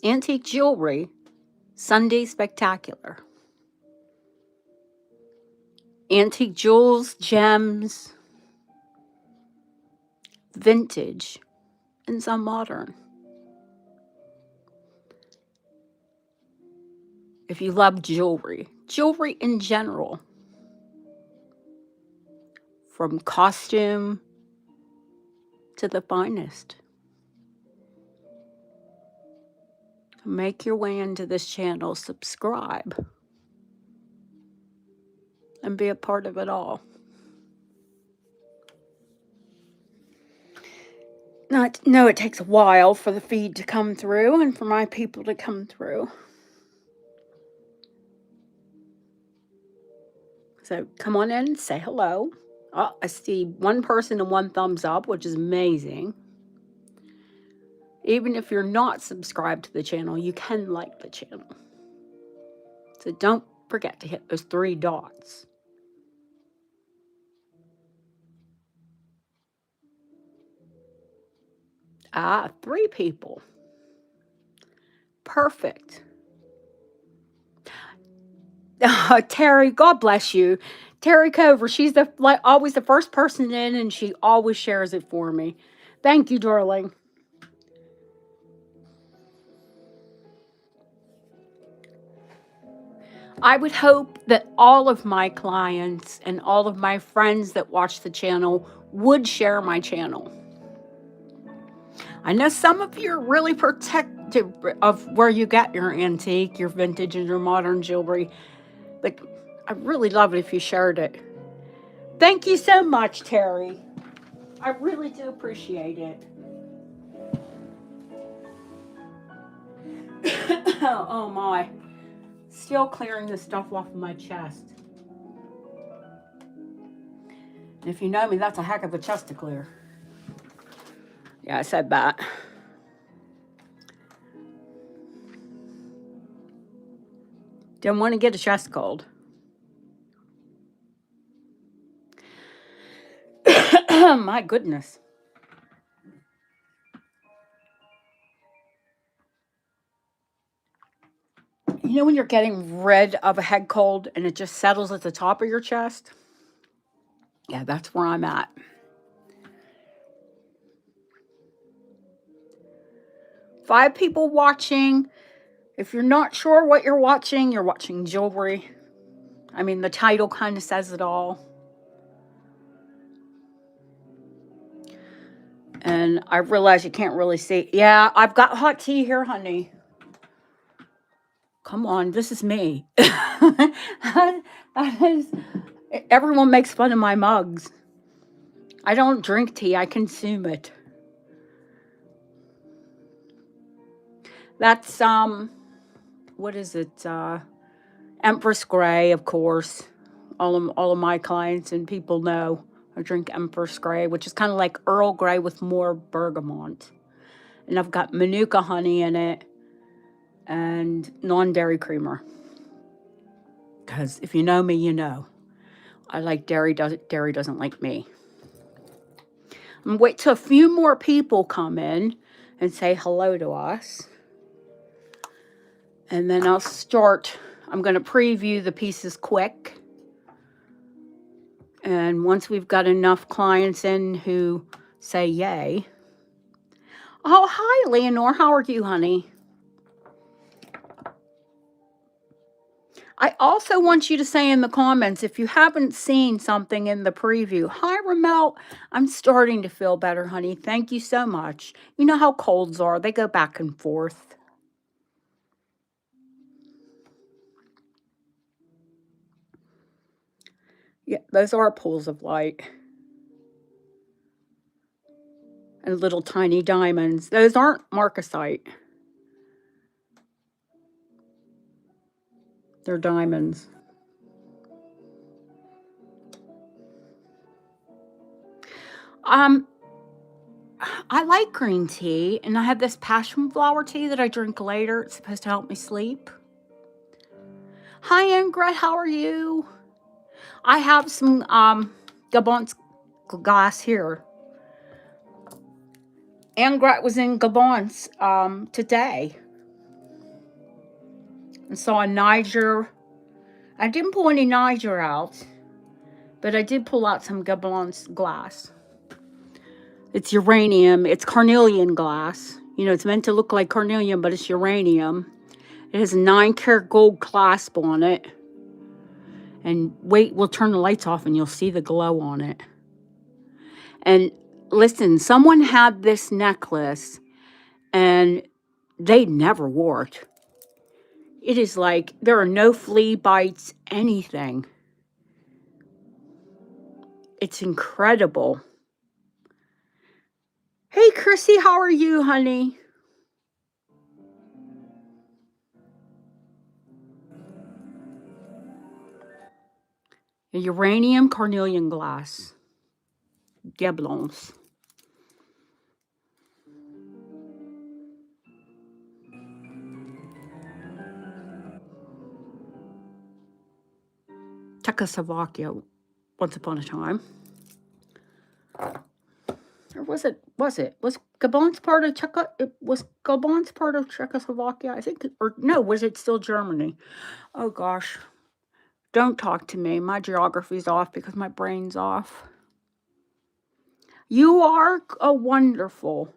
Antique Jewelry Sunday Spectacular. Antique jewels, gems, vintage, and some modern. If you love jewelry in general, from costume to the finest, make your way into this channel, subscribe, and be a part of it all. No, it takes a while for the feed to come through and for my people to come through. So come on in, say hello. Oh, I see one person and one thumbs up, which is amazing. Even if you're not subscribed to the channel, you can like the channel. So don't forget to hit those 3 dots. Ah, 3 people. Perfect. Terry, God bless you. Terry Cover, she's always the first person in, and she always shares it for me. Thank you, darling. I would hope that all of my clients and all of my friends that watch the channel would share my channel. I know some of you are really protective of where you get your antique, your vintage, and your modern jewelry, but I'd really love it if you shared it. Thank you so much, Terry. I really do appreciate it. Oh my. Still clearing the stuff off of my chest. And if you know me, that's a heck of a chest to clear. Yeah, I said that. Didn't want to get a chest cold. My goodness. You know when you're getting rid of a head cold and it just settles at the top of your chest? Yeah, that's where I'm at. Five people watching. If you're not sure what you're watching jewelry. I mean, the title kind of says it all. And I realize you can't really see. Yeah, I've got hot tea here, honey. Come on, this is me. that is, everyone makes fun of my mugs. I don't drink tea, I consume it. That's, what is it? Empress Grey, of course. All of my clients and people know I drink Empress Grey, which is kind of like Earl Grey with more bergamot. And I've got Manuka honey in it and non-dairy creamer. Because if you know me, you know. I like dairy, dairy doesn't like me. I'm going to wait till a few more people come in and say hello to us. And then I'll start. I'm going to preview the pieces quick. And once we've got enough clients in who say yay. Oh, hi, Leonore. How are you, honey? I also want you to say in the comments, if you haven't seen something in the preview, hi, Ramel, I'm starting to feel better, honey. Thank you so much. You know how colds are. They go back and forth. Yeah, those are pools of light. And little tiny diamonds. Those aren't marcasite. They're diamonds. I like green tea, and I have this passion flower tea that I drink later. It's supposed to help me sleep. Hi, Ingrid. How are you? I have some Gabon's glass here. Ingrid was in Gabon's today. and saw a Niger. I didn't pull any Niger out, but I did pull out some Gablon's glass. It's uranium. It's carnelian glass. You know, it's meant to look like carnelian, but it's uranium. It has a 9-karat gold clasp on it. And wait, we'll turn the lights off and you'll see the glow on it. And listen, someone had this necklace and they never wore it. It is like there are no flea bites, anything. It's incredible. Hey, Chrissy, how are you, honey? A uranium carnelian glass. Gablons. Czechoslovakia, once upon a time. Or was it? Was Gabon's part of was Gabon's part of Czechoslovakia? I think, or no, was it still Germany? Oh gosh. Don't talk to me. My geography's off because my brain's off. You are wonderful.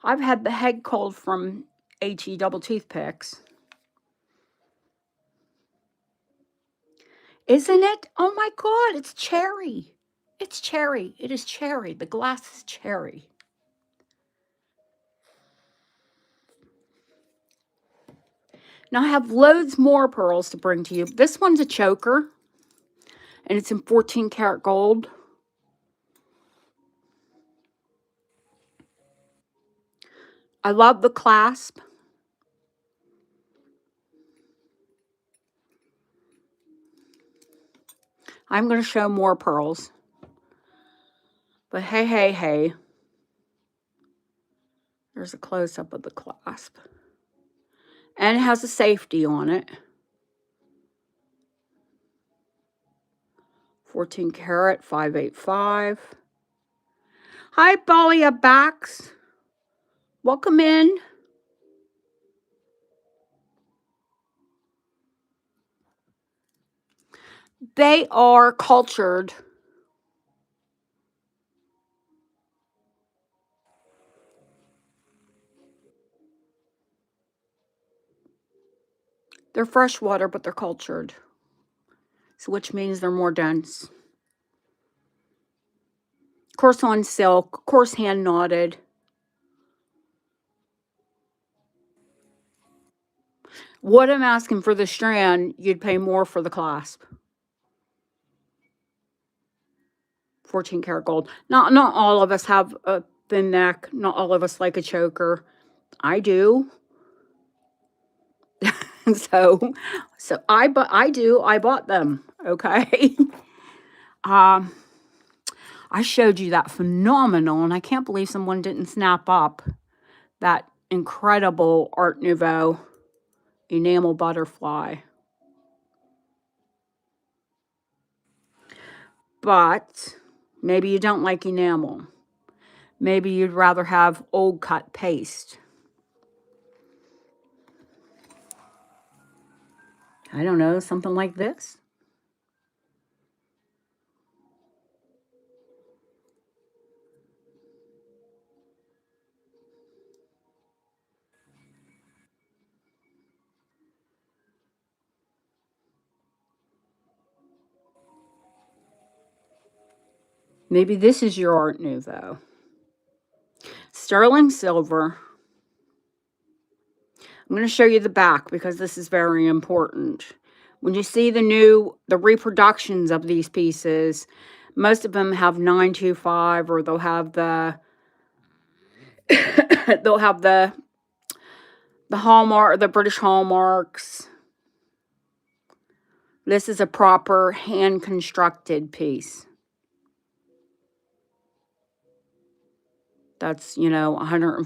I've had the head cold from HE double toothpicks. Isn't it? Oh my God, it's cherry. It's cherry. It is cherry. The glass is cherry. Now I have loads more pearls to bring to you. This one's a choker, and it's in 14-karat gold. I love the clasp. I'm going to show more pearls. But hey, hey, hey. There's a close-up of the clasp. And it has a safety on it. 14-karat, 585. Hi, Balia Backs. Welcome in. They are cultured. They're freshwater, but they're cultured. So which means they're more dense. Of course on silk, of course hand knotted. What I'm asking for the strand, you'd pay more for the clasp. 14-karat gold. Not all of us have a thin neck. Not all of us like a choker. I do. so I bought them. Okay. I showed you that phenomenal, and I can't believe someone didn't snap up that incredible Art Nouveau enamel butterfly. But maybe you don't like enamel. Maybe you'd rather have old cut paste. I don't know, something like this. Maybe this is your Art Nouveau. Sterling silver. I'm going to show you the back because this is very important. When you see the reproductions of these pieces, most of them have 925, or they'll have the hallmark, the British hallmarks. This is a proper hand constructed piece. That's, 100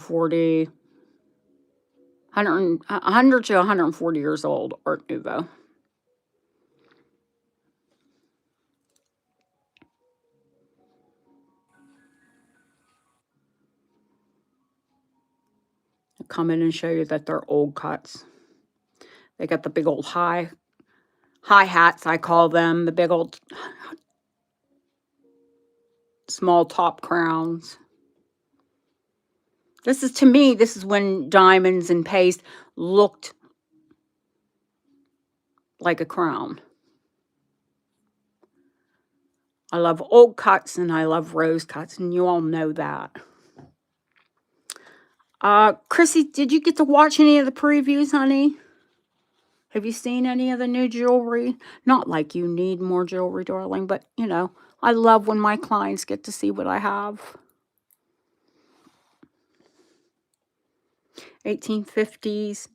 to 140 years old, Art Nouveau. I'll come in and show you that they're old cuts. They got the big old high hats, I call them, the big old small top crowns. This is, to me, this is when diamonds and paste looked like a crown. I love old cuts and I love rose cuts, and you all know that. Chrissy, did you get to watch any of the previews, honey? Have you seen any of the new jewelry? Not like you need more jewelry, darling, but, you know, I love when my clients get to see what I have. 1850s,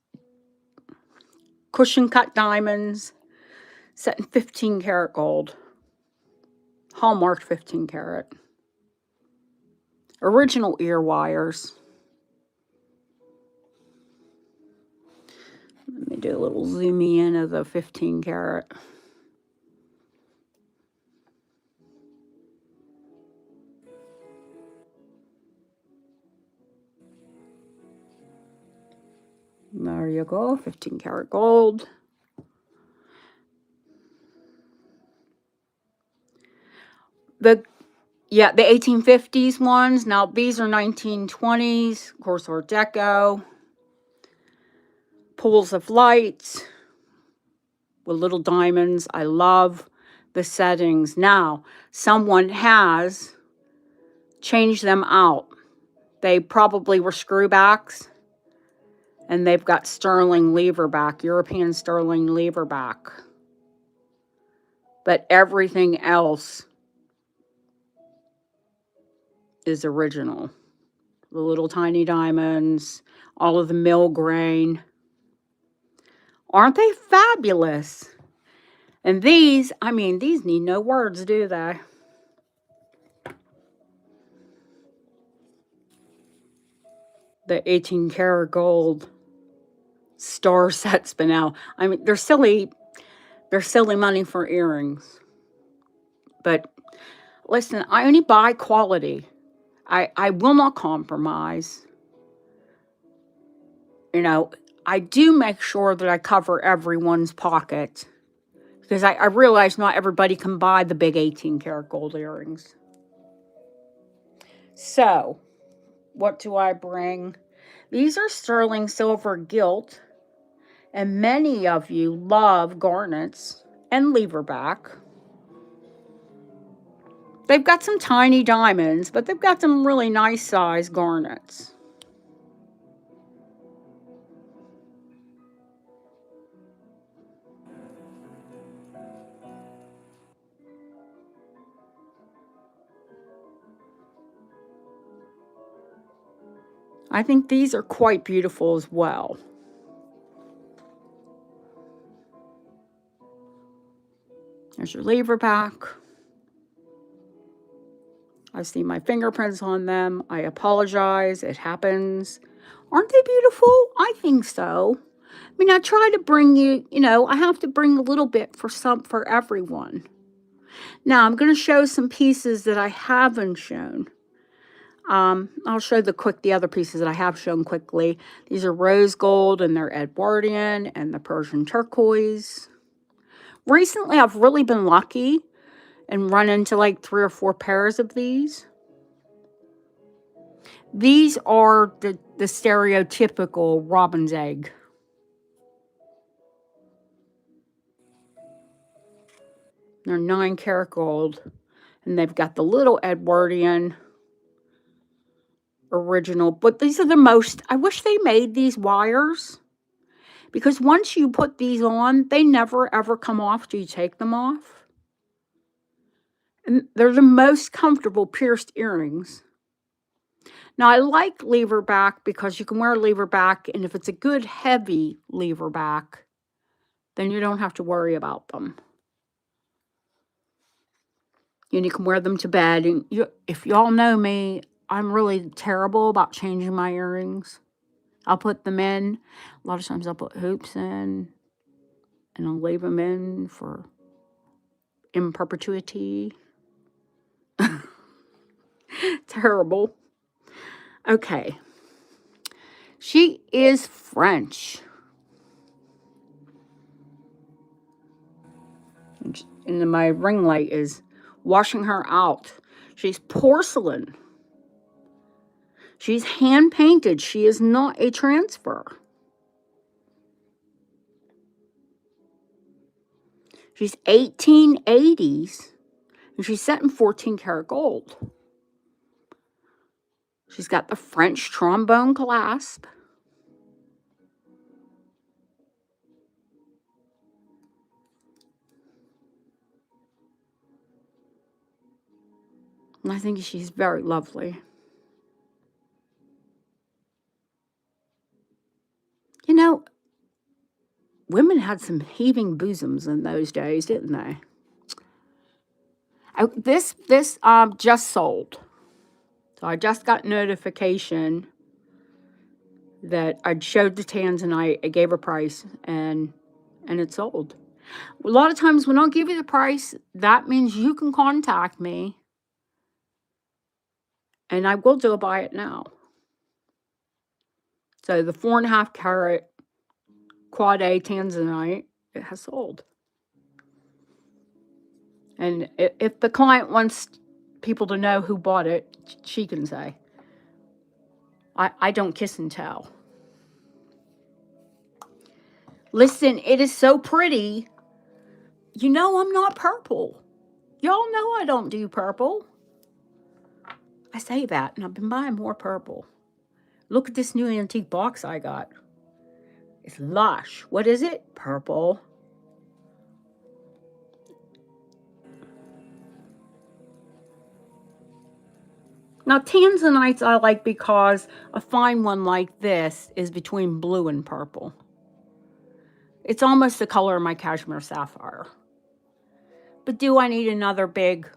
cushion cut diamonds, set in 15 karat gold, hallmarked 15 karat. Original ear wires. Let me do a little zoom in of the 15 karat. There you go, 15 karat gold. The 1850s ones. Now these are 1920s, of course, Art Deco. Pools of light with little diamonds. I love the settings. Now, someone has changed them out. They probably were screwbacks, and they've got sterling lever back, European sterling lever back. But everything else is original. The little tiny diamonds, all of the mill grain. Aren't they fabulous? And these, I mean, these need no words, do they? The 18 karat gold star set spinel. I mean, they're silly money for earrings. But listen, I only buy quality. I will not compromise. You know, I do make sure that I cover everyone's pocket, because I realize not everybody can buy the big 18 karat gold earrings. So, what do I bring? These are sterling silver gilt, and many of you love garnets and leverback. They've got some tiny diamonds, but they've got some really nice size garnets. I think these are quite beautiful as well. There's your leverback. I see my fingerprints on them. I apologize. It happens. Aren't they beautiful? I think so. I mean, I try to bring you, you know, I have to bring a little bit for everyone. Now, I'm going to show some pieces that I haven't shown. I'll show the other pieces that I have shown quickly. These are rose gold, and they're Edwardian, and the Persian turquoise. Recently, I've really been lucky and run into like 3 or 4 pairs of these. These are the stereotypical robin's egg. They're 9 karat gold, and they've got the little Edwardian original. But these are the most, I wish they made these wires, because once you put these on, they never ever come off till you take them off. And they're the most comfortable pierced earrings. Now, I like lever back because you can wear lever back, and if it's a good heavy lever back, then you don't have to worry about them. And you can wear them to bed. And if y'all know me, I'm really terrible about changing my earrings. I'll put them in. A lot of times I'll put hoops in, and I'll leave them in in perpetuity. Terrible. Okay. She is French. And then my ring light is washing her out. She's porcelain. She's hand painted. She is not a transfer. She's 1880s, and she's set in 14 karat gold. She's got the French trombone clasp. And I think she's very lovely. You know, women had some heaving bosoms in those days, didn't they? This just sold. So I just got notification that I'd showed the tanzanite, I gave a price, and it sold. A lot of times when I'll give you the price, that means you can contact me, and I will do a buy it now. So the 4.5 carat quad A tanzanite, it has sold. And if the client wants people to know who bought it, she can say. I don't kiss and tell. Listen, it is so pretty. You know I'm not purple. Y'all know I don't do purple. I say that, and I've been buying more purple. Look at this new antique box I got. It's Lush. What is it? Purple. Now, tanzanites I like because a fine one like this is between blue and purple. It's almost the color of my cashmere sapphire. But do I need another big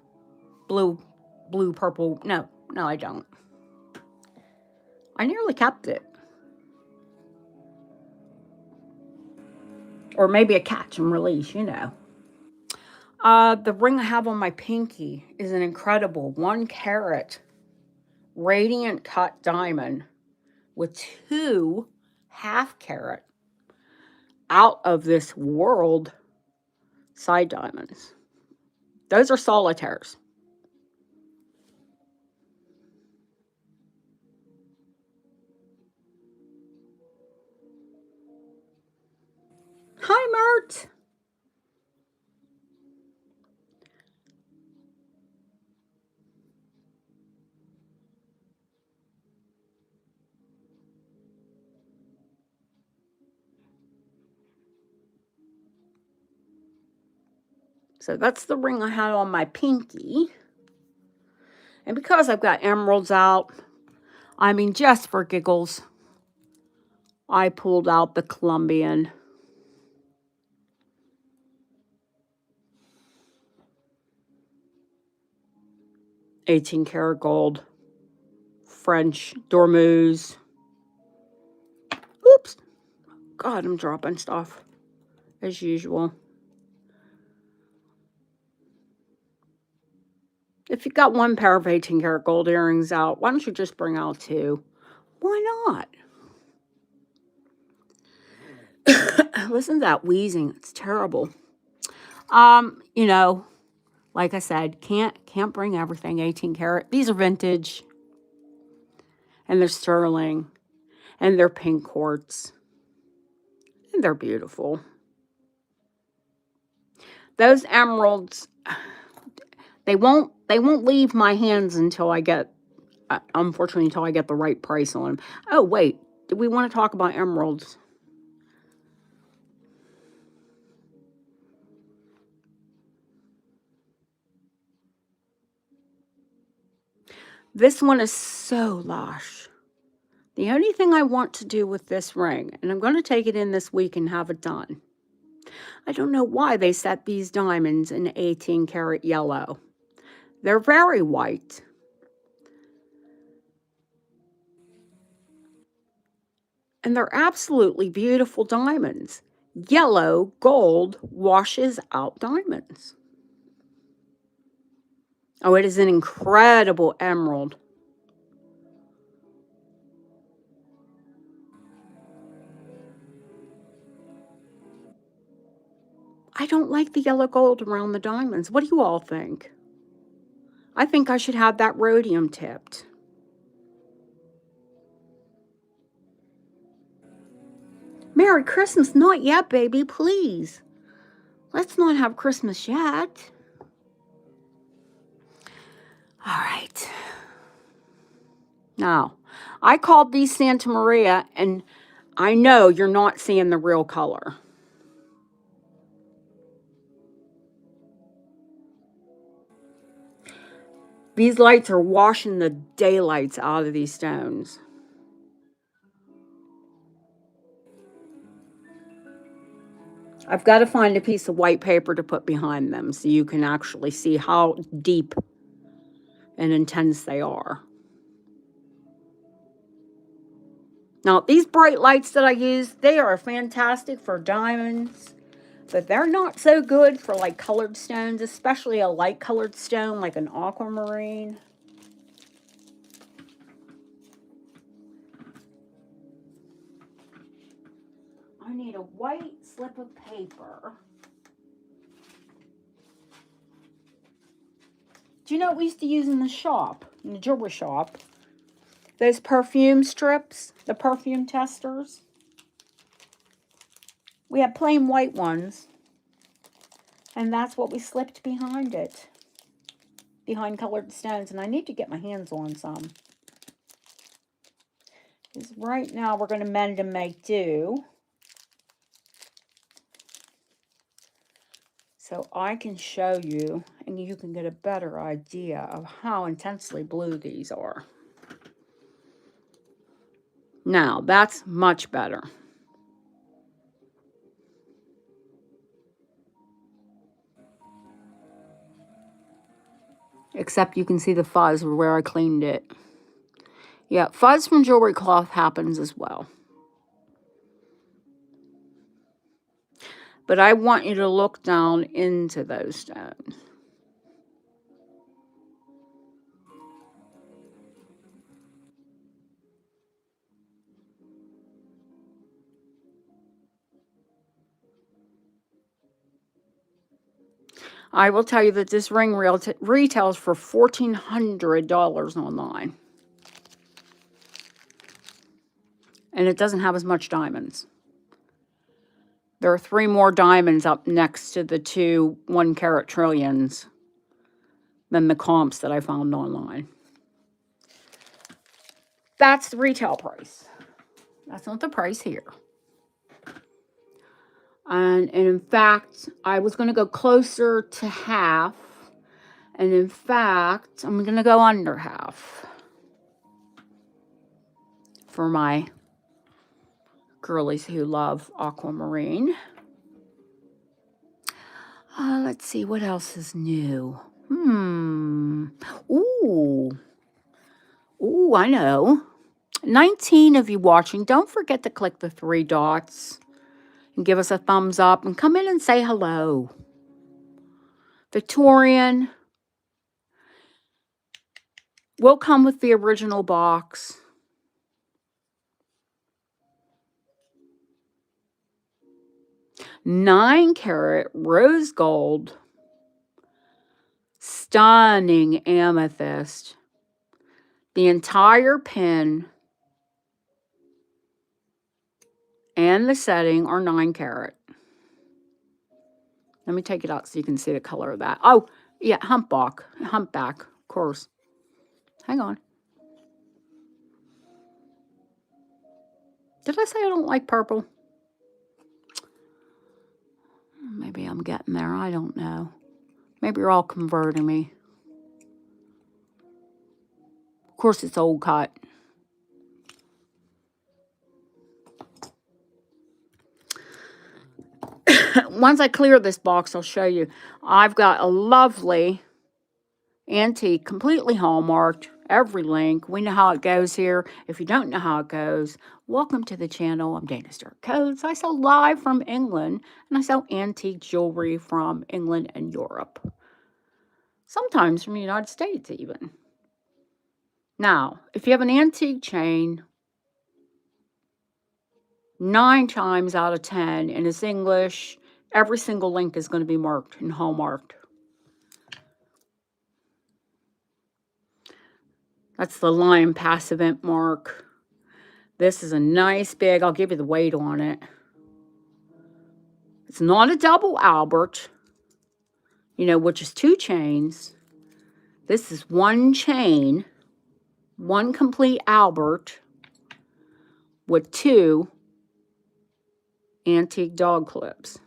blue, purple? No, I don't. I nearly kept it. Or maybe a catch and release, you know. The ring I have on my pinky is an incredible 1 carat radiant cut diamond with 2 half carat out of this world side diamonds. Those are solitaires. Hi, Mert. So that's the ring I had on my pinky. And because I've got emeralds out, I mean, just for giggles, I pulled out the Colombian. $18 karat gold, French Dormeuse. Oops. God, I'm dropping stuff as usual. If you've got 1 pair of 18 karat gold earrings out, why don't you just bring out 2? Why not? Listen to that wheezing. It's terrible. You know, like I said, can't bring everything 18 karat. These are vintage. And they're sterling. And they're pink quartz. And they're beautiful. Those emeralds, they won't leave my hands until I get, unfortunately, until I get the right price on them. Oh, wait. Do we want to talk about emeralds? This one is so lush. The only thing I want to do with this ring, and I'm going to take it in this week and have it done. I don't know why they set these diamonds in 18 karat yellow. They're very white. And they're absolutely beautiful diamonds. Yellow gold washes out diamonds. Oh, it is an incredible emerald. I don't like the yellow gold around the diamonds. What do you all think? I think I should have that rhodium tipped. Merry Christmas. Not yet, baby, please. Let's not have Christmas yet. All right. Now, I called these Santa Maria, and I know you're not seeing the real color. These lights are washing the daylights out of these stones. I've got to find a piece of white paper to put behind them so you can actually see how deep and intense they are. Now, these bright lights that I use, they are fantastic for diamonds, but they're not so good for like colored stones, especially a light colored stone like an aquamarine. I need a white slip of paper. Do you know what we used to use in the shop, in the jewelry shop? Those perfume strips, the perfume testers. We had plain white ones, and that's what we slipped behind it, behind colored stones, and I need to get my hands on some. Because right now we're going to mend and make do. So I can show you, and you can get a better idea of how intensely blue these are. Now, that's much better. Except you can see the fuzz where I cleaned it. Yeah, fuzz from jewelry cloth happens as well. But I want you to look down into those stones. I will tell you that this ring retails for $1,400 online. And it doesn't have as much diamonds. There are 3 more diamonds up next to the 2 1-carat trillions than the comps that I found online. That's the retail price. That's not the price here. And in fact, I was going to go closer to half. And in fact, I'm going to go under half for my girlies who love aquamarine. Let's see, what else is new? Ooh, I know. 19 of you watching, don't forget to click the 3 dots and give us a thumbs up and come in and say hello. Victorian will come with the original box. Nine-carat rose gold, stunning amethyst. The entire pin and the setting are 9-carat. Let me take it out so you can see the color of that. Oh, yeah, humpback, of course. Hang on. Did I say I don't like purple? Maybe I'm getting there. I don't know. Maybe you're all converting me. Of course, it's old cut. Once I clear this box, I'll show you. I've got a lovely antique, completely hallmarked, every link. We know how it goes here. If you don't know how it goes, welcome to the channel. I'm Dana Stewart Codes. I sell live from England, and I sell antique jewelry from England and Europe. Sometimes from the United States even. Now, if you have an antique chain, 9 times out of 10, and it's English, Every single link is going to be marked and hallmarked. That's the Lion Pass event mark. This is a nice big, I'll give you the weight on it. It's not a double Albert, you know, which is 2 chains. This is 1 chain, 1 complete Albert with 2 antique dog clips.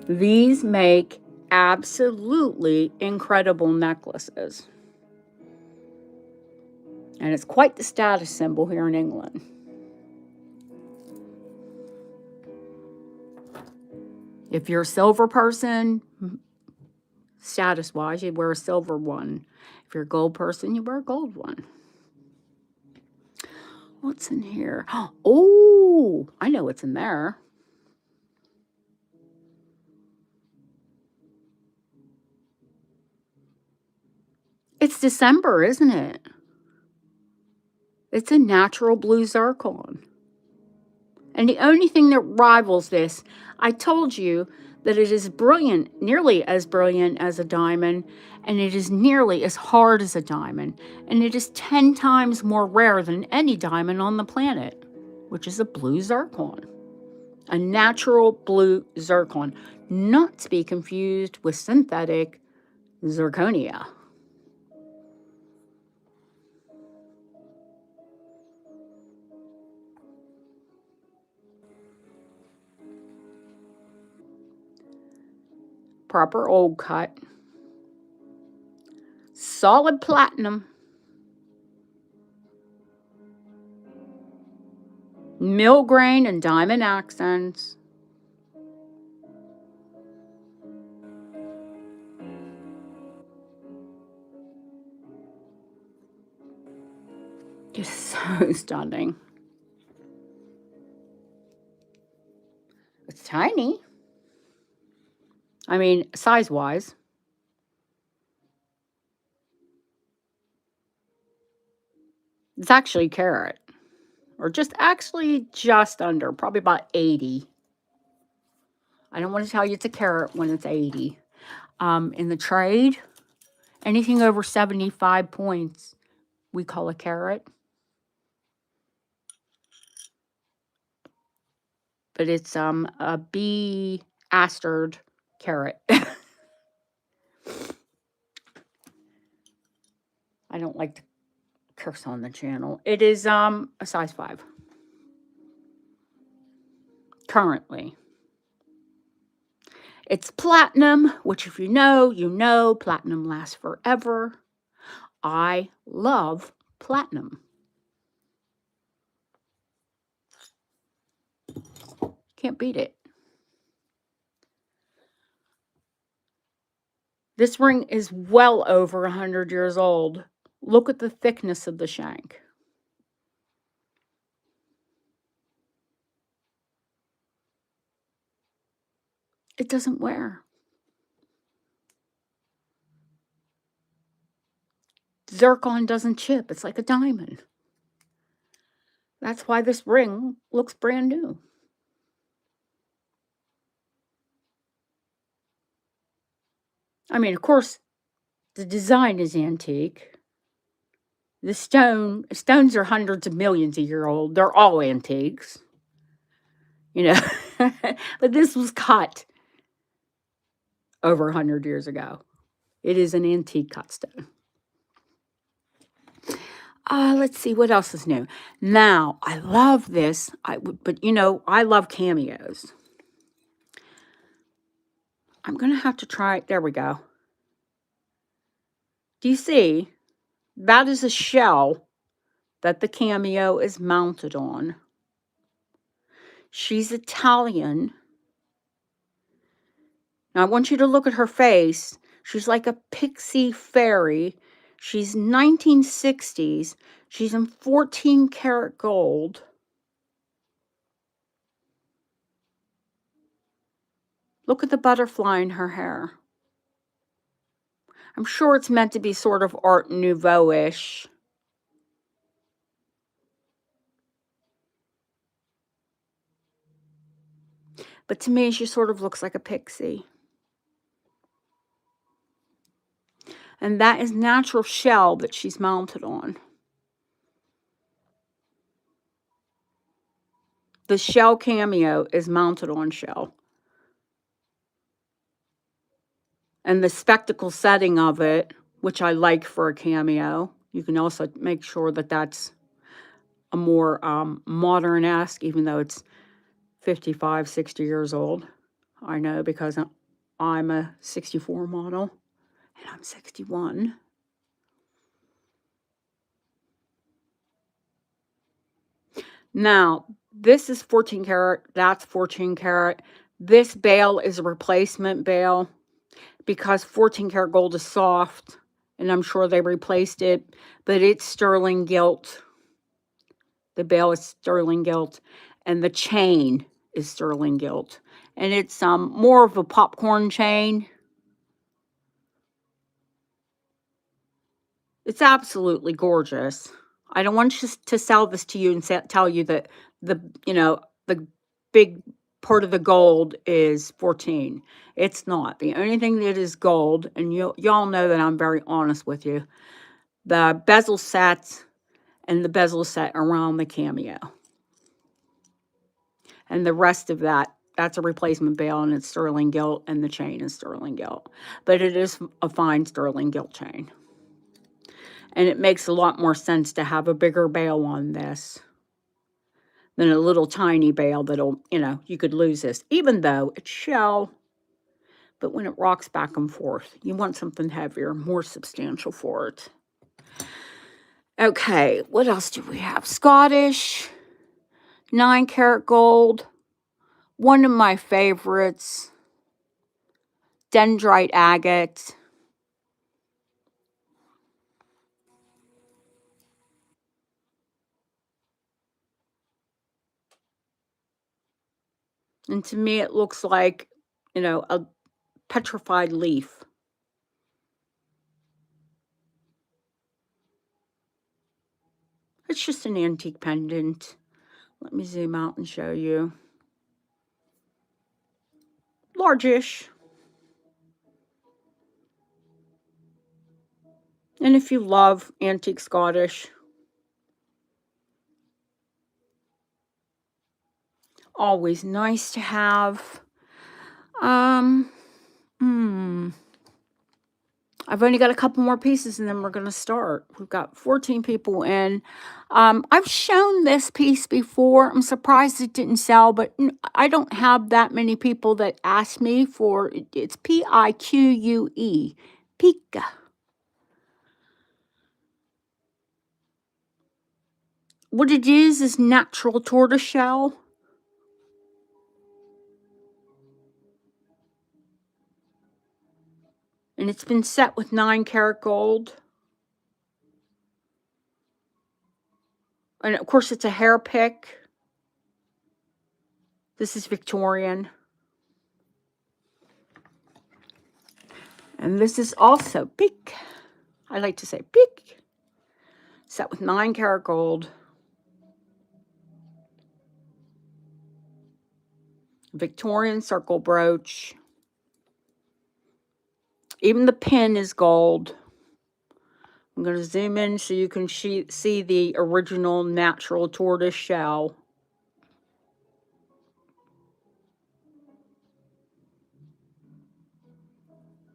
These make absolutely incredible necklaces. And it's quite the status symbol here in England. If you're a silver person, status-wise, you'd wear a silver one. If you're a gold person, you wear a gold one. What's in here? Oh, I know what's in there. It's December, isn't it? It's a natural blue zircon. And the only thing that rivals this, I told you that it is brilliant, nearly as brilliant as a diamond, and it is nearly as hard as a diamond, and it is 10 times more rare than any diamond on the planet, which is a blue zircon. A natural blue zircon, not to be confused with synthetic zirconia. Proper old cut. Solid platinum. Mill grain and diamond accents. Just so stunning. It's tiny. I mean, size-wise. It's actually a carat. Or just under, probably about 80. I don't want to tell you it's a carat when it's 80. In the trade, anything over 75 points, we call a carat. But it's a B astered carat. I don't like to curse on the channel. It is a size 5. Currently. It's platinum, which if you know, platinum lasts forever. I love platinum. Can't beat it. This ring is well over 100 years old. Look at the thickness of the shank. It doesn't wear. Zircon doesn't chip. It's like a diamond. That's why this ring looks brand new. I mean, of course, the design is antique. The stones are hundreds of millions a year old. They're all antiques. You know, but this was cut over 100 years ago. It is an antique cut stone. Let's see, what else is new? Now, I love this, but you know, I love cameos. I'm going to have to try it. There we go. Do you see? That is a shell that the cameo is mounted on. She's Italian. Now, I want you to look at her face. She's like a pixie fairy. She's 1960s. She's in 14 karat gold. Look at the butterfly in her hair. I'm sure it's meant to be sort of Art Nouveau-ish. But to me, she sort of looks like a pixie. And that is natural shell that she's mounted on. The shell cameo is mounted on shell. And the spectacle setting of it, which I like for a cameo, you can also make sure that that's a more modern-esque, even though it's 55, 60 years old. I know because I'm a 64 model and I'm 61. Now, this is 14 karat, that's 14 karat. This bale is a replacement bale because 14 karat gold is soft, and I'm sure they replaced it, but it's sterling gilt. The bale is sterling gilt, and the chain is sterling gilt. And it's more of a popcorn chain. It's absolutely gorgeous. I don't want to sell this to you and tell you that the big part of the gold is 14. It's not. The only thing that is gold, and y'all know that I'm very honest with you, the bezel sets and the bezel set around the cameo. And the rest of that's a replacement bale, and it's sterling gilt, and the chain is sterling gilt. But it is a fine sterling gilt chain. And it makes a lot more sense to have a bigger bale on this than a little tiny bale that'll, you could lose this. Even though it's shell, but when it rocks back and forth, you want something heavier, more substantial for it. Okay, what else do we have? Scottish, 9 karat gold. One of my favorites, dendrite agate. And to me, it looks like, a petrified leaf. It's just an antique pendant. Let me zoom out and show you. Largish. And if you love antique Scottish, always nice to have. I've only got a couple more pieces and then we're going to start. We've got 14 people in. I've shown this piece before. I'm surprised it didn't sell, but I don't have that many people that ask me for it's Pique. Pique. What it is natural tortoiseshell. And it's been set with 9 karat gold. And of course, it's a hair pick. This is Victorian. And this is also pique. I like to say pique. Set with 9 karat gold. Victorian circle brooch. Even the pin is gold. I'm going to zoom in so you can see the original natural tortoise shell.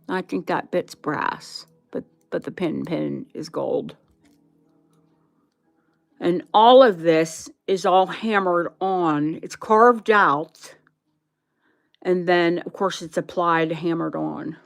I think that bit's brass, but the pin is gold. And all of this is all hammered on. It's carved out. And then, of course, it's applied, hammered on.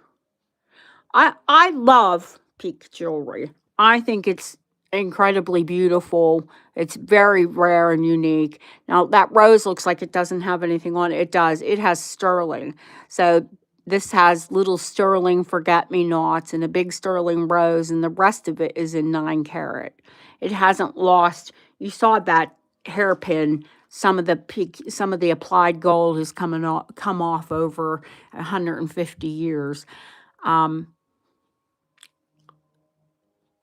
I love pique jewelry. I think it's incredibly beautiful. It's very rare and unique. Now, that rose looks like it doesn't have anything on it. It does. It has sterling. So this has little sterling forget-me-nots and a big sterling rose, and the rest of it is in 9 karat. It hasn't lost. You saw that hairpin. Some of the applied gold has come off over 150 years.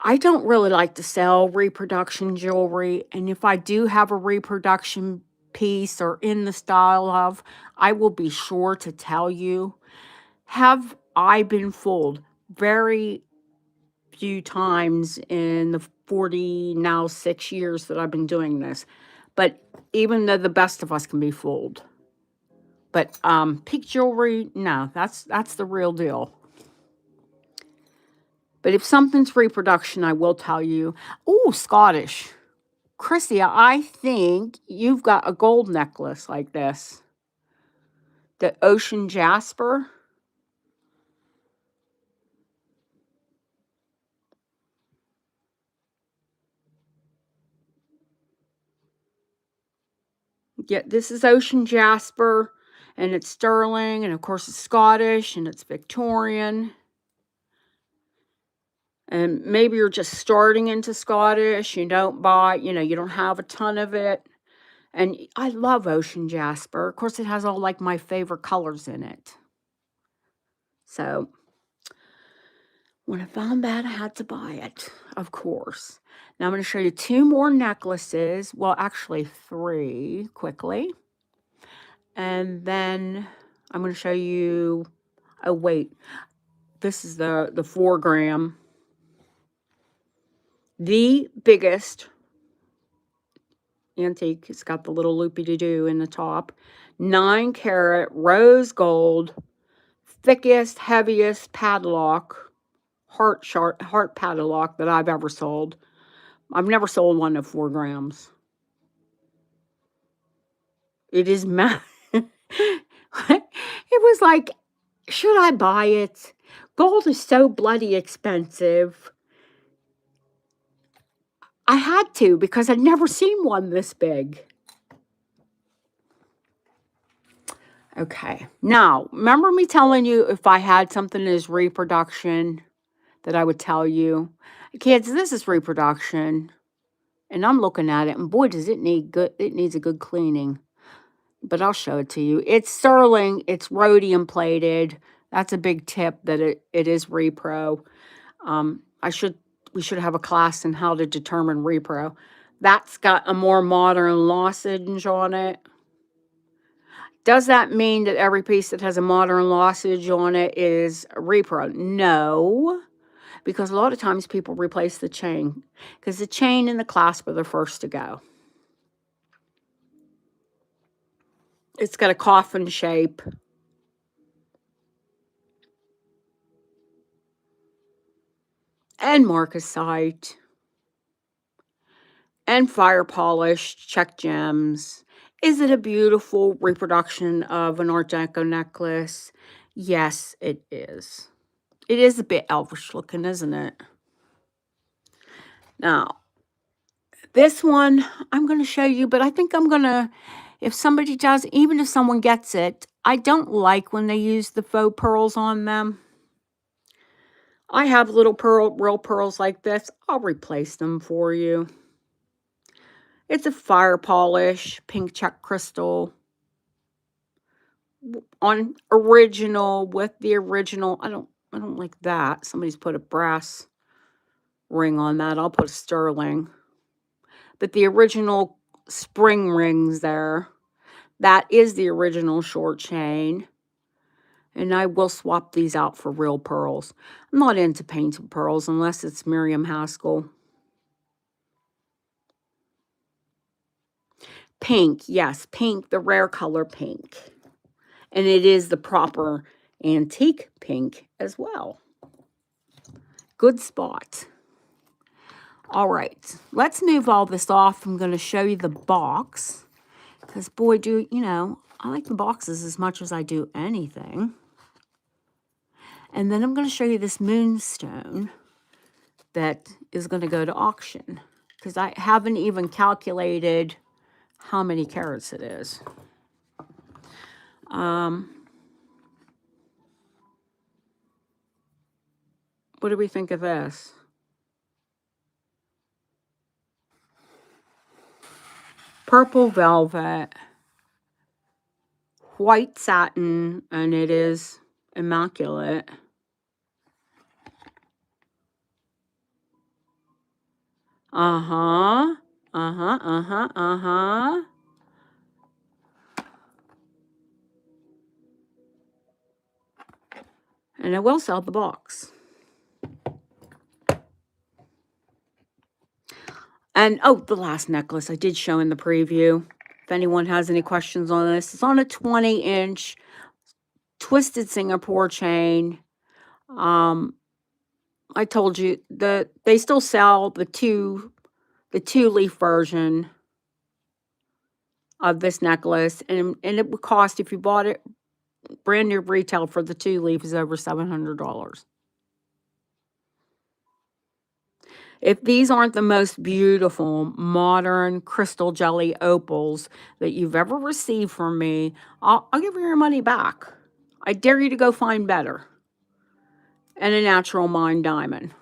I don't really like to sell reproduction jewelry, and if I do have a reproduction piece or in the style of, I will be sure to tell you. Have I been fooled? Very few times in the 40, now 6 years that I've been doing this. But even though the best of us can be fooled. But peak jewelry, no, that's the real deal. But if something's reproduction, I will tell you. Ooh, Scottish. Chrissy, I think you've got a gold necklace like this. The ocean jasper. Yeah, this is ocean jasper, and it's sterling, and of course it's Scottish, and it's Victorian. And maybe you're just starting into Scottish, you don't buy, you don't have a ton of it. And I love ocean jasper. Of course, it has all like my favorite colors in it. So when I found that, I had to buy it, of course. Now I'm going to show you 2 more necklaces. Well, actually 3 quickly. And then I'm going to show you, oh wait, this is the 4 gram. The biggest antique. It's got the little loopy-doo in the top. 9 carat rose gold, thickest, heaviest padlock, heart padlock that I've ever sold. I've never sold one of 4 grams. It is it was like, should I buy it? Gold is so bloody expensive. I had to because I'd never seen one this big. Okay. Now, remember me telling you if I had something as reproduction that I would tell you? Kids, this is reproduction. And I'm looking at it, and boy, does it needs a good cleaning. But I'll show it to you. It's sterling. It's rhodium plated. That's a big tip that it is repro. We should have a class on how to determine repro. That's got a more modern lozenge on it. Does that mean that every piece that has a modern lozenge on it is repro? No, because a lot of times people replace the chain because the chain and the clasp are the first to go. It's got a coffin shape. And marcasite. And fire polished check gems. Is it a beautiful reproduction of an Art Deco necklace? Yes, it is. It is a bit elvish looking, isn't it? Now, this one I'm going to show you, but I think I'm going to, if somebody does, even if someone gets it, I don't like when they use the faux pearls on them. I have little real pearls like this. I'll replace them for you. It's a fire polish, pink check crystal. On original, with the original. I don't like that. Somebody's put a brass ring on that. I'll put a sterling. But the original spring rings there, that is the original short chain. And I will swap these out for real pearls. I'm not into painted pearls unless it's Miriam Haskell. Pink, yes, pink, the rare color pink. And it is the proper antique pink as well. Good spot. All right, let's move all this off. I'm going to show you the box. Because, boy, I like the boxes as much as I do anything. And then I'm going to show you this moonstone that is going to go to auction. Because I haven't even calculated how many carats it is. What do we think of this? Purple velvet, white satin, and it is immaculate. Uh-huh. Uh-huh, uh-huh, uh-huh. And I will sell the box. And, oh, the last necklace I did show in the preview. If anyone has any questions on this, it's on a 20-inch twisted Singapore chain. I told you that they still sell the two-leaf version of this necklace, and it would cost, if you bought it brand new retail for the 2-leaf, is over $700. If these aren't the most beautiful modern crystal jelly opals that you've ever received from me, I'll give you your money back. I dare you to go find better. And a natural mined diamond.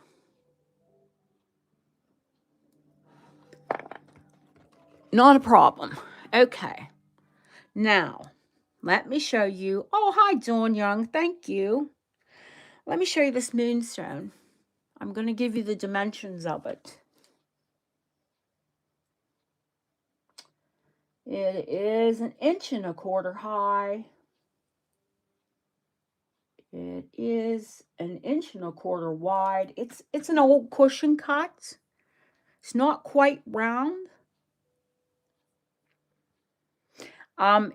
Not a problem. Okay. Now, let me show you. Oh, hi, Dawn Young. Thank you. Let me show you this moonstone. I'm going to give you the dimensions of it. It is 1.25 inches high. It is 1.25 inches wide. It's an old cushion cut. It's not quite round.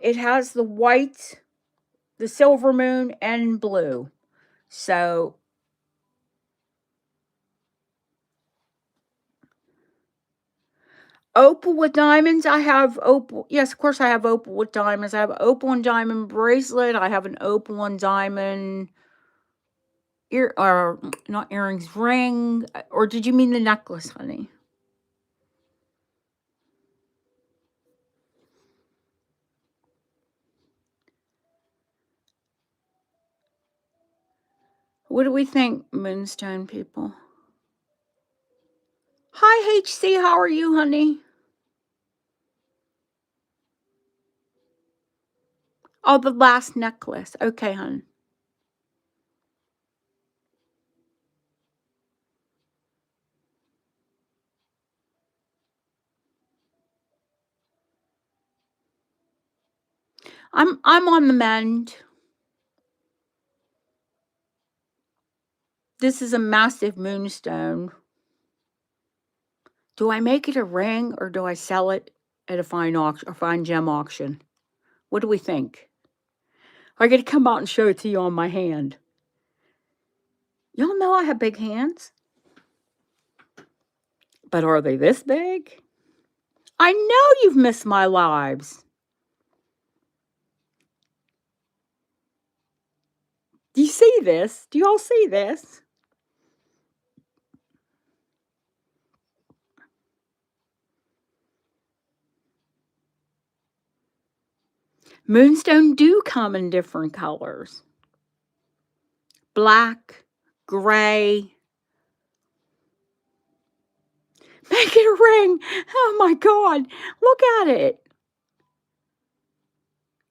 It has the white, the silver moon, and blue. So opal with diamonds. I have opal. Yes, of course I have opal with diamonds. I have opal and diamond bracelet. I have an opal and diamond not earrings, ring. Or did you mean the necklace, honey? What do we think, Moonstone people? Hi, HC. How are you, honey? Oh, the last necklace. Okay, hon. I'm on the mend. This is a massive moonstone. Do I make it a ring or do I sell it at a fine gem auction? What do we think? I got to come out and show it to you on my hand. Y'all know I have big hands. But are they this big? I know you've missed my lives. Do you see this? Do you all see this? Moonstone do come in different colors. Black, gray. Make it a ring. Oh my God. Look at it.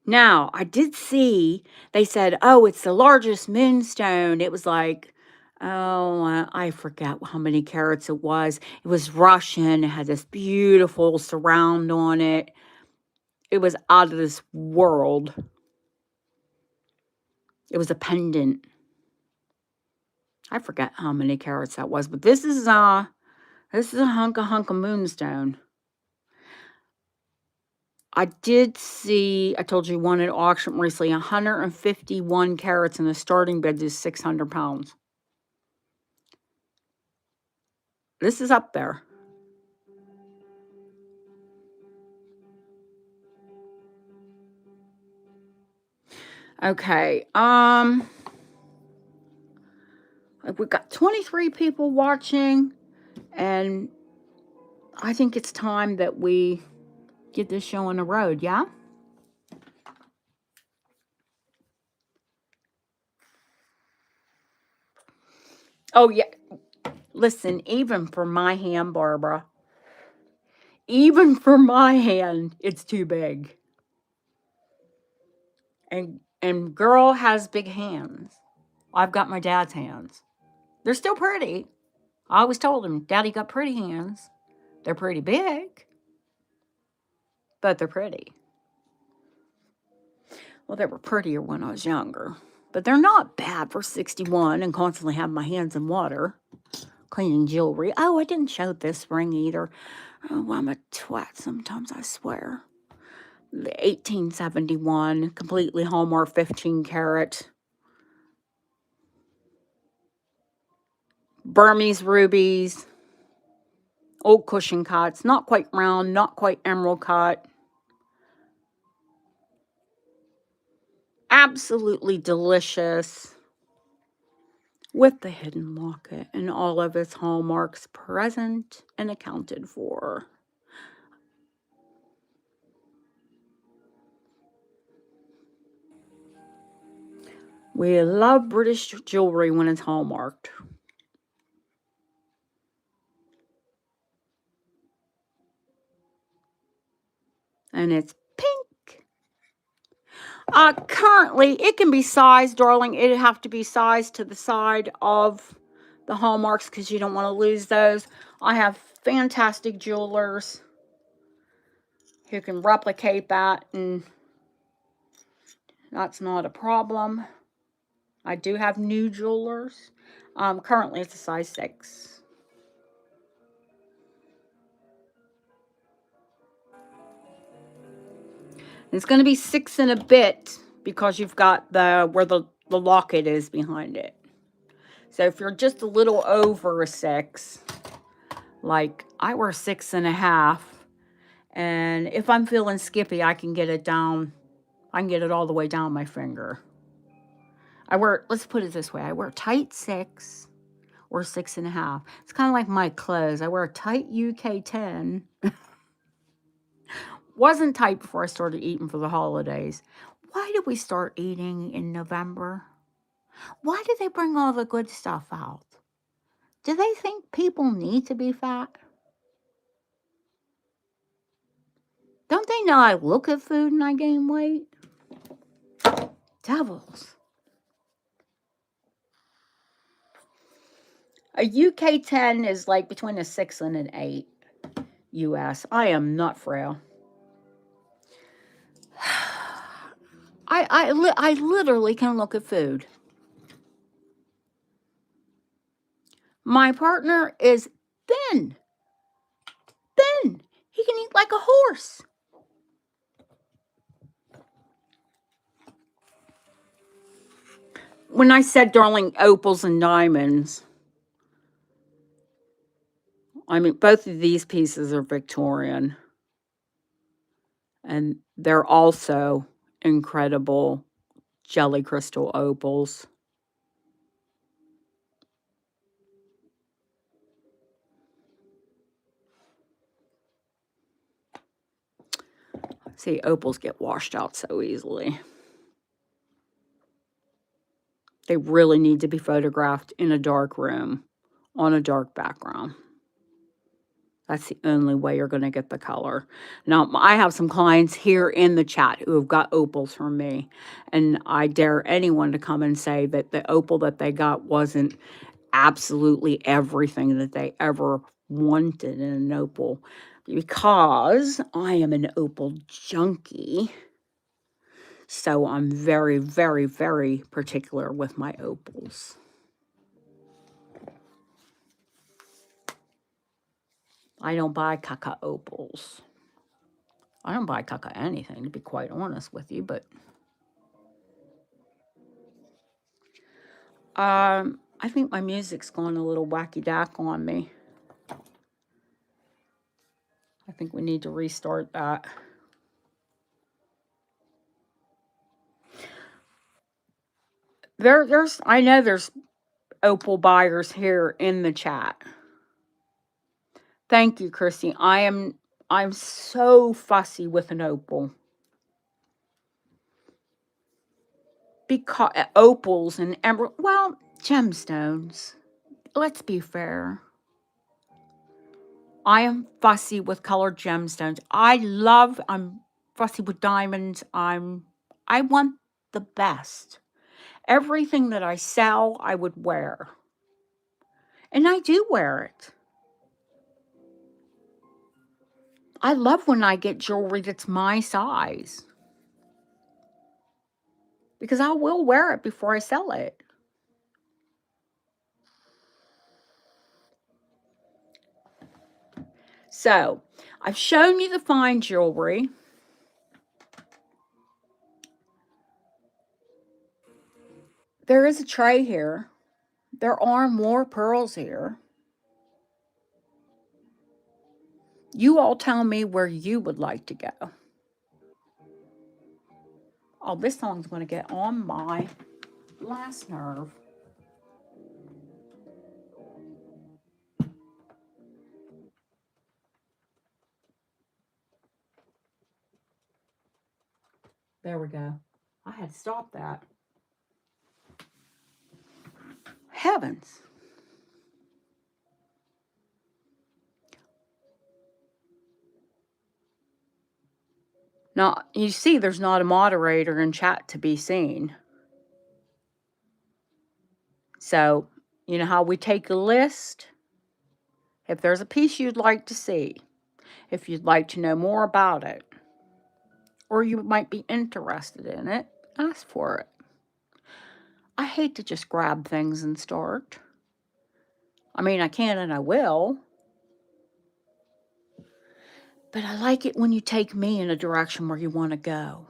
Now, I did see, they said, oh, it's the largest moonstone. It was like, I forget how many carats it was. It was Russian. It had this beautiful surround on it. It was out of this world. It was a pendant. I forget how many carats that was, but this is a hunk of moonstone. I did see, I told you one at auction recently, 151 carats, and the starting bid is 600 pounds. This is up there. Okay. We've got 23 people watching, and I think it's time that we get this show on the road, yeah? Oh, yeah. Listen, even for my hand, Barbara, even for my hand, it's too big. And girl has big hands. I've got my dad's hands. They're still pretty. I always told him, Daddy got pretty hands. They're pretty big, but they're pretty. Well, they were prettier when I was younger, But they're not bad for 61 and constantly have my hands in water cleaning jewelry. Oh, I didn't show this ring either. Oh, I'm a twat sometimes, I swear. The 1871, completely Hallmark 15 karat. Burmese rubies. Old cushion cuts. Not quite round, not quite emerald cut. Absolutely delicious. With the hidden locket and all of its hallmarks present and accounted for. We love British jewelry when it's hallmarked. And it's pink. Currently, it can be sized, darling. It'd have to be sized to the side of the hallmarks because you don't want to lose those. I have fantastic jewelers who can replicate that, and that's not a problem. I do have new jewelers. Currently, it's a size 6. It's going to be 6 and a bit because you've got where the locket is behind it. So if you're just a little over a 6, like I wear 6.5, and if I'm feeling skippy, I can get it down. I can get it all the way down my finger. Let's put it this way, I wear tight 6 or 6.5. It's kind of like my clothes. I wear a tight UK 10. Wasn't tight before I started eating for the holidays. Why did we start eating in November? Why do they bring all the good stuff out? Do they think people need to be fat? Don't they know I look at food and I gain weight? Devils. A UK 10 is like between a 6 and an 8 US. I am not frail. I literally can look at food. My partner is thin. Thin. He can eat like a horse. When I said, darling, opals and diamonds, I mean, both of these pieces are Victorian. And they're also incredible jelly crystal opals. See, opals get washed out so easily. They really need to be photographed in a dark room on a dark background. That's the only way you're going to get the color. Now, I have some clients here in the chat who have got opals from me, and I dare anyone to come and say that the opal that they got wasn't absolutely everything that they ever wanted in an opal, because I am an opal junkie. So I'm very, very, very particular with my opals. I don't buy caca opals. I don't buy caca anything, to be quite honest with you, but I think my music's going a little wacky-dack on me. I think we need to restart that. I know there's opal buyers here in the chat. Thank you, Chrissy. I'm so fussy with an opal. Because opals and emerald, well, gemstones. Let's be fair. I am fussy with colored gemstones. I'm fussy with diamonds. I want the best. Everything that I sell, I would wear. And I do wear it. I love when I get jewelry that's my size. because I will wear it before I sell it. So, I've shown you the fine jewelry. There is a tray here. There are more pearls here. You all tell me where you would like to go. Oh, this song's going to get on my last nerve. There we go. I had to stop that. Heavens. Now, you see there's not a moderator in chat to be seen. So, you know how we take a list? If there's a piece you'd like to see, if you'd like to know more about it, or you might be interested in it, ask for it. I hate to just grab things and start. I mean, I can and I will. But I like it when you take me in a direction where you want to go.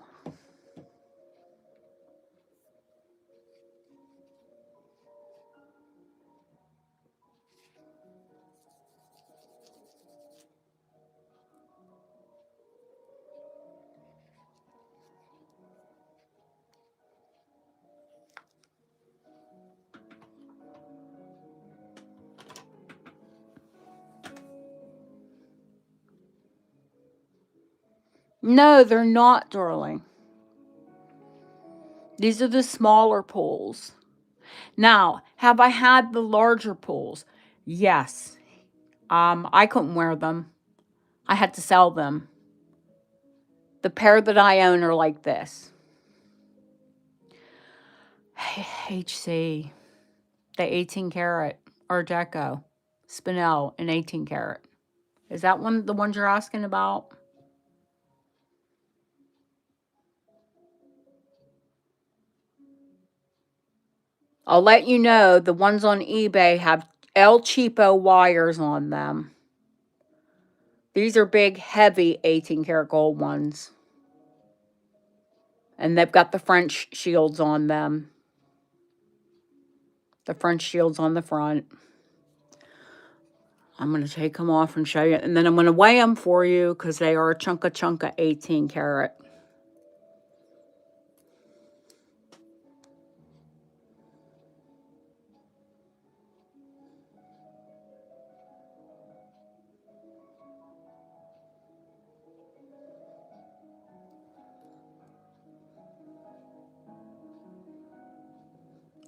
No, they're not, darling. These are the smaller pools. Now, have I had the larger pools? Yes. I couldn't wear them. I had to sell them. The pair that I own are like this. HC, the 18 karat Art Deco, Spinel in 18 karat. Is that one the ones you're asking about? I'll let you know the ones on eBay have El Cheapo wires on them. These are big, heavy 18 karat gold ones. And they've got the French shields on them. The French shields on the front. I'm going to take them off and show you. And then I'm going to weigh them for you because they are a chunka 18 karat.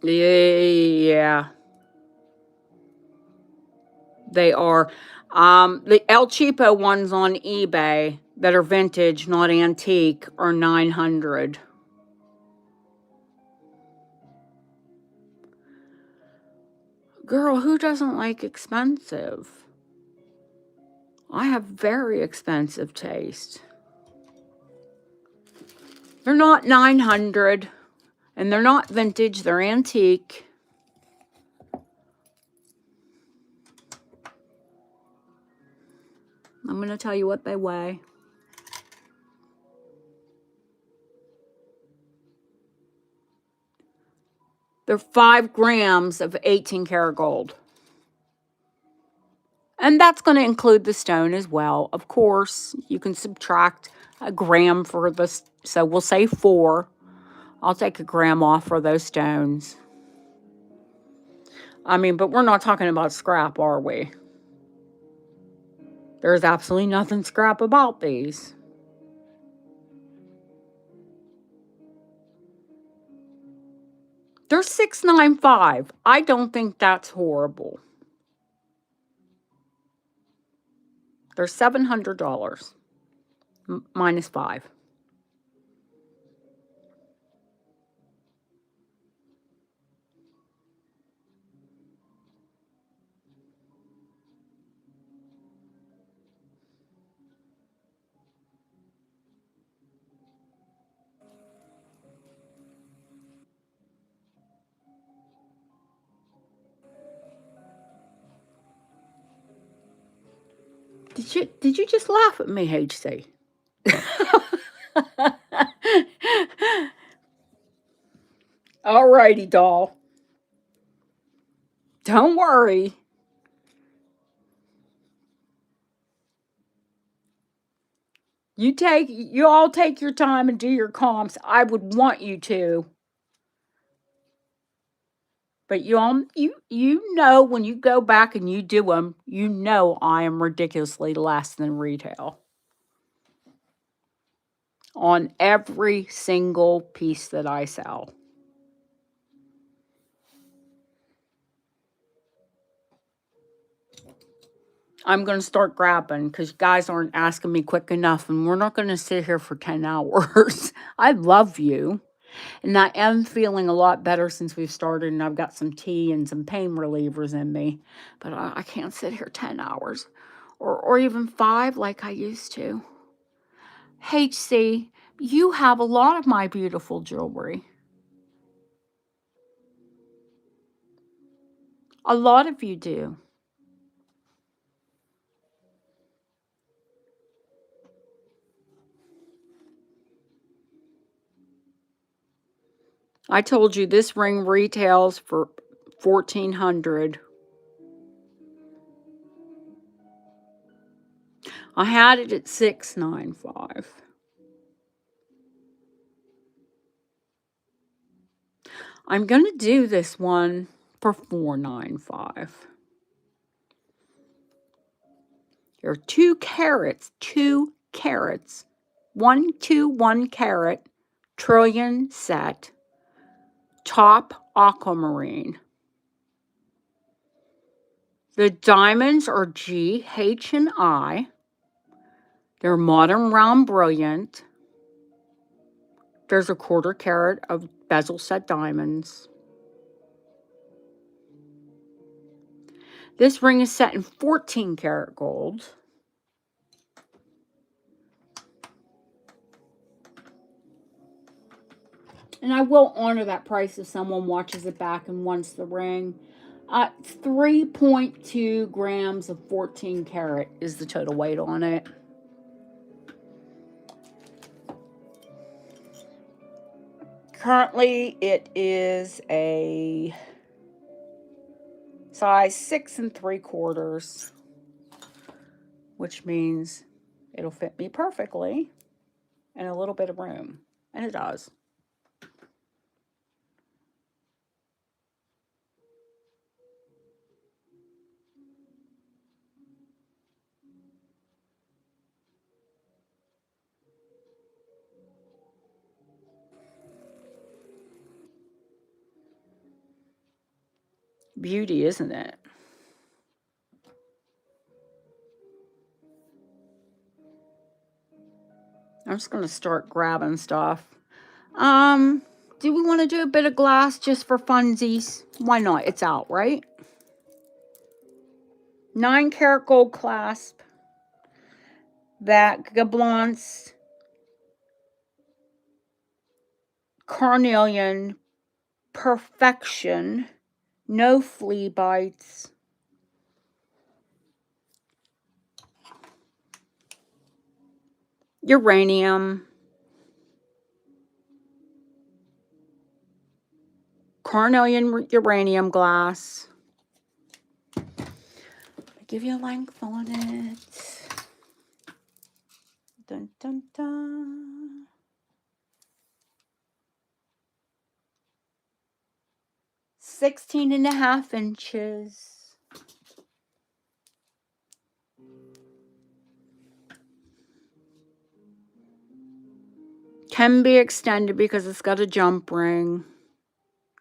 Yeah. They are. The El Cheapo ones on eBay that are vintage, not antique, are $900. Girl, who doesn't like expensive? I have very expensive taste. They're not $900, and they're not vintage, they're antique. I'm going to tell you what they weigh. They're 5 grams of 18 karat gold. And that's going to include the stone as well. Of course, you can subtract a gram for this. So we'll say 4. I'll take a gram off for those stones. I mean, but we're not talking about scrap, are we? There's absolutely nothing scrap about these. They're $695. I don't think that's horrible. They're $700 minus 5. Did you just laugh at me, HC? Alrighty, doll. Don't worry. You all take your time and do your comps. I would want you to. But you know when you go back and you do them, you know I am ridiculously less than retail on every single piece that I sell. I'm going to start grabbing because guys aren't asking me quick enough, and we're not going to sit here for 10 hours. I love you. And I am feeling a lot better since we've started, and I've got some tea and some pain relievers in me. But I can't sit here 10 hours or even 5 like I used to. HC, you have a lot of my beautiful jewelry. A lot of you do. I told you this ring retails for $1,400. I had it at $695. I'm going to do this one for $495. There are 2 carats, 1 carat, trillion set, top aquamarine. The diamonds are G, H, and I. They're modern round brilliant. There's a 1/4 carat of bezel set diamonds. This ring is set in 14 karat gold. And I will honor that price if someone watches it back and wants the ring. 3.2 grams of 14 karat is the total weight on it. Currently, it is a size 6 3/4, which means it'll fit me perfectly and a little bit of room. And it does. Beauty, isn't it? I'm just going to start grabbing stuff. Do we want to do a bit of glass just for funsies? Why not? It's out, right? 9 karat gold clasp. That Gablance carnelian perfection. No flea bites. Uranium. Carnelian uranium glass. I'll give you a length on it. Dun, dun, dun. 16.5 inches. Can be extended because it's got a jump ring.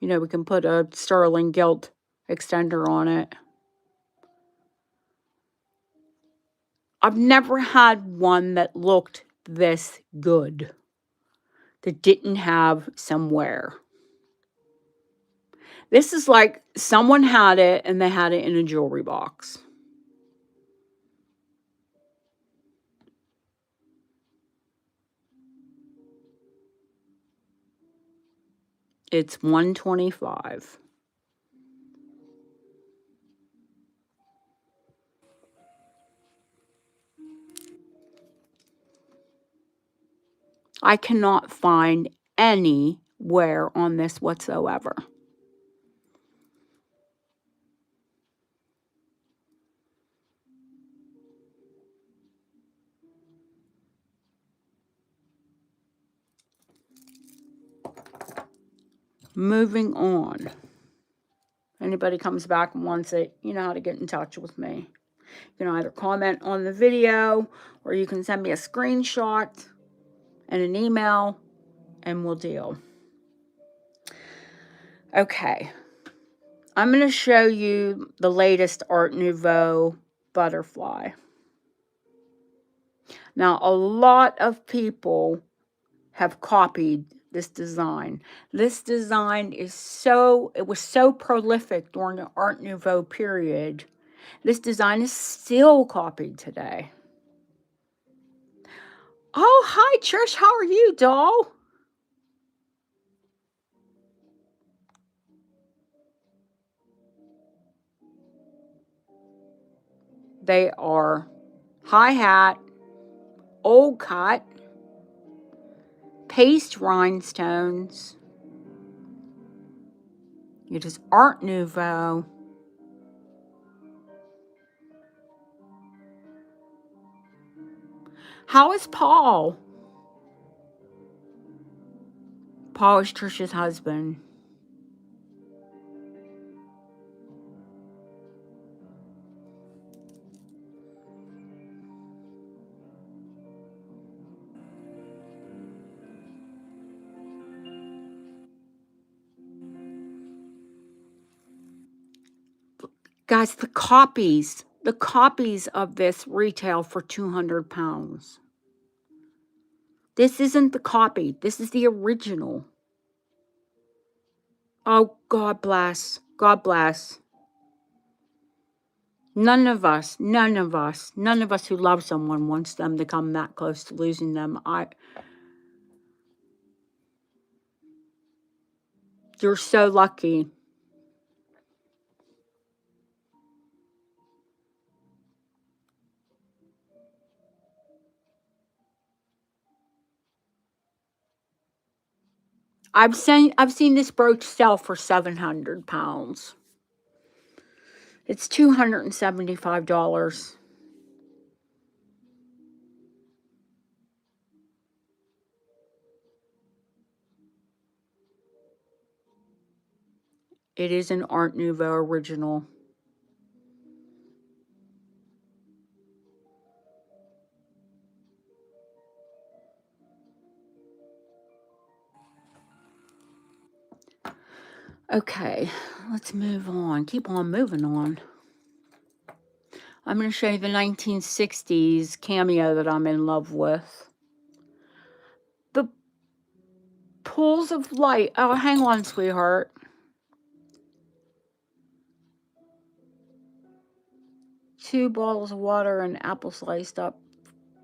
You know, we can put a sterling gilt extender on it. I've never had one that looked this good, that didn't have some wear. This is like someone had it and they had it in a jewelry box. It's $125. I cannot find any wear on this whatsoever. Moving on. Anybody comes back and wants it, you know how to get in touch with me. You can either comment on the video or you can send me a screenshot and an email and we'll deal. Okay. I'm going to show you the latest Art Nouveau butterfly. Now, a lot of people have copied this design. This design is it was so prolific during the Art Nouveau period. This design is still copied today. Oh, hi, Trish. How are you, doll? They are hi-hat, old cut, paste rhinestones. It is Art Nouveau. How is Paul? Paul is Trisha's husband. Guys, the copies of this retail for £200. This isn't the copy. This is the original. Oh, God bless. God bless. None of us who love someone wants them to come that close to losing them. You're so lucky. I've seen this brooch sell for £700. It's $275. It is an Art Nouveau original. Okay, let's move on. Keep on moving on. I'm going to show you the 1960s cameo that I'm in love with. The pools of light. Oh, hang on, sweetheart. Two bottles of water and apple sliced up.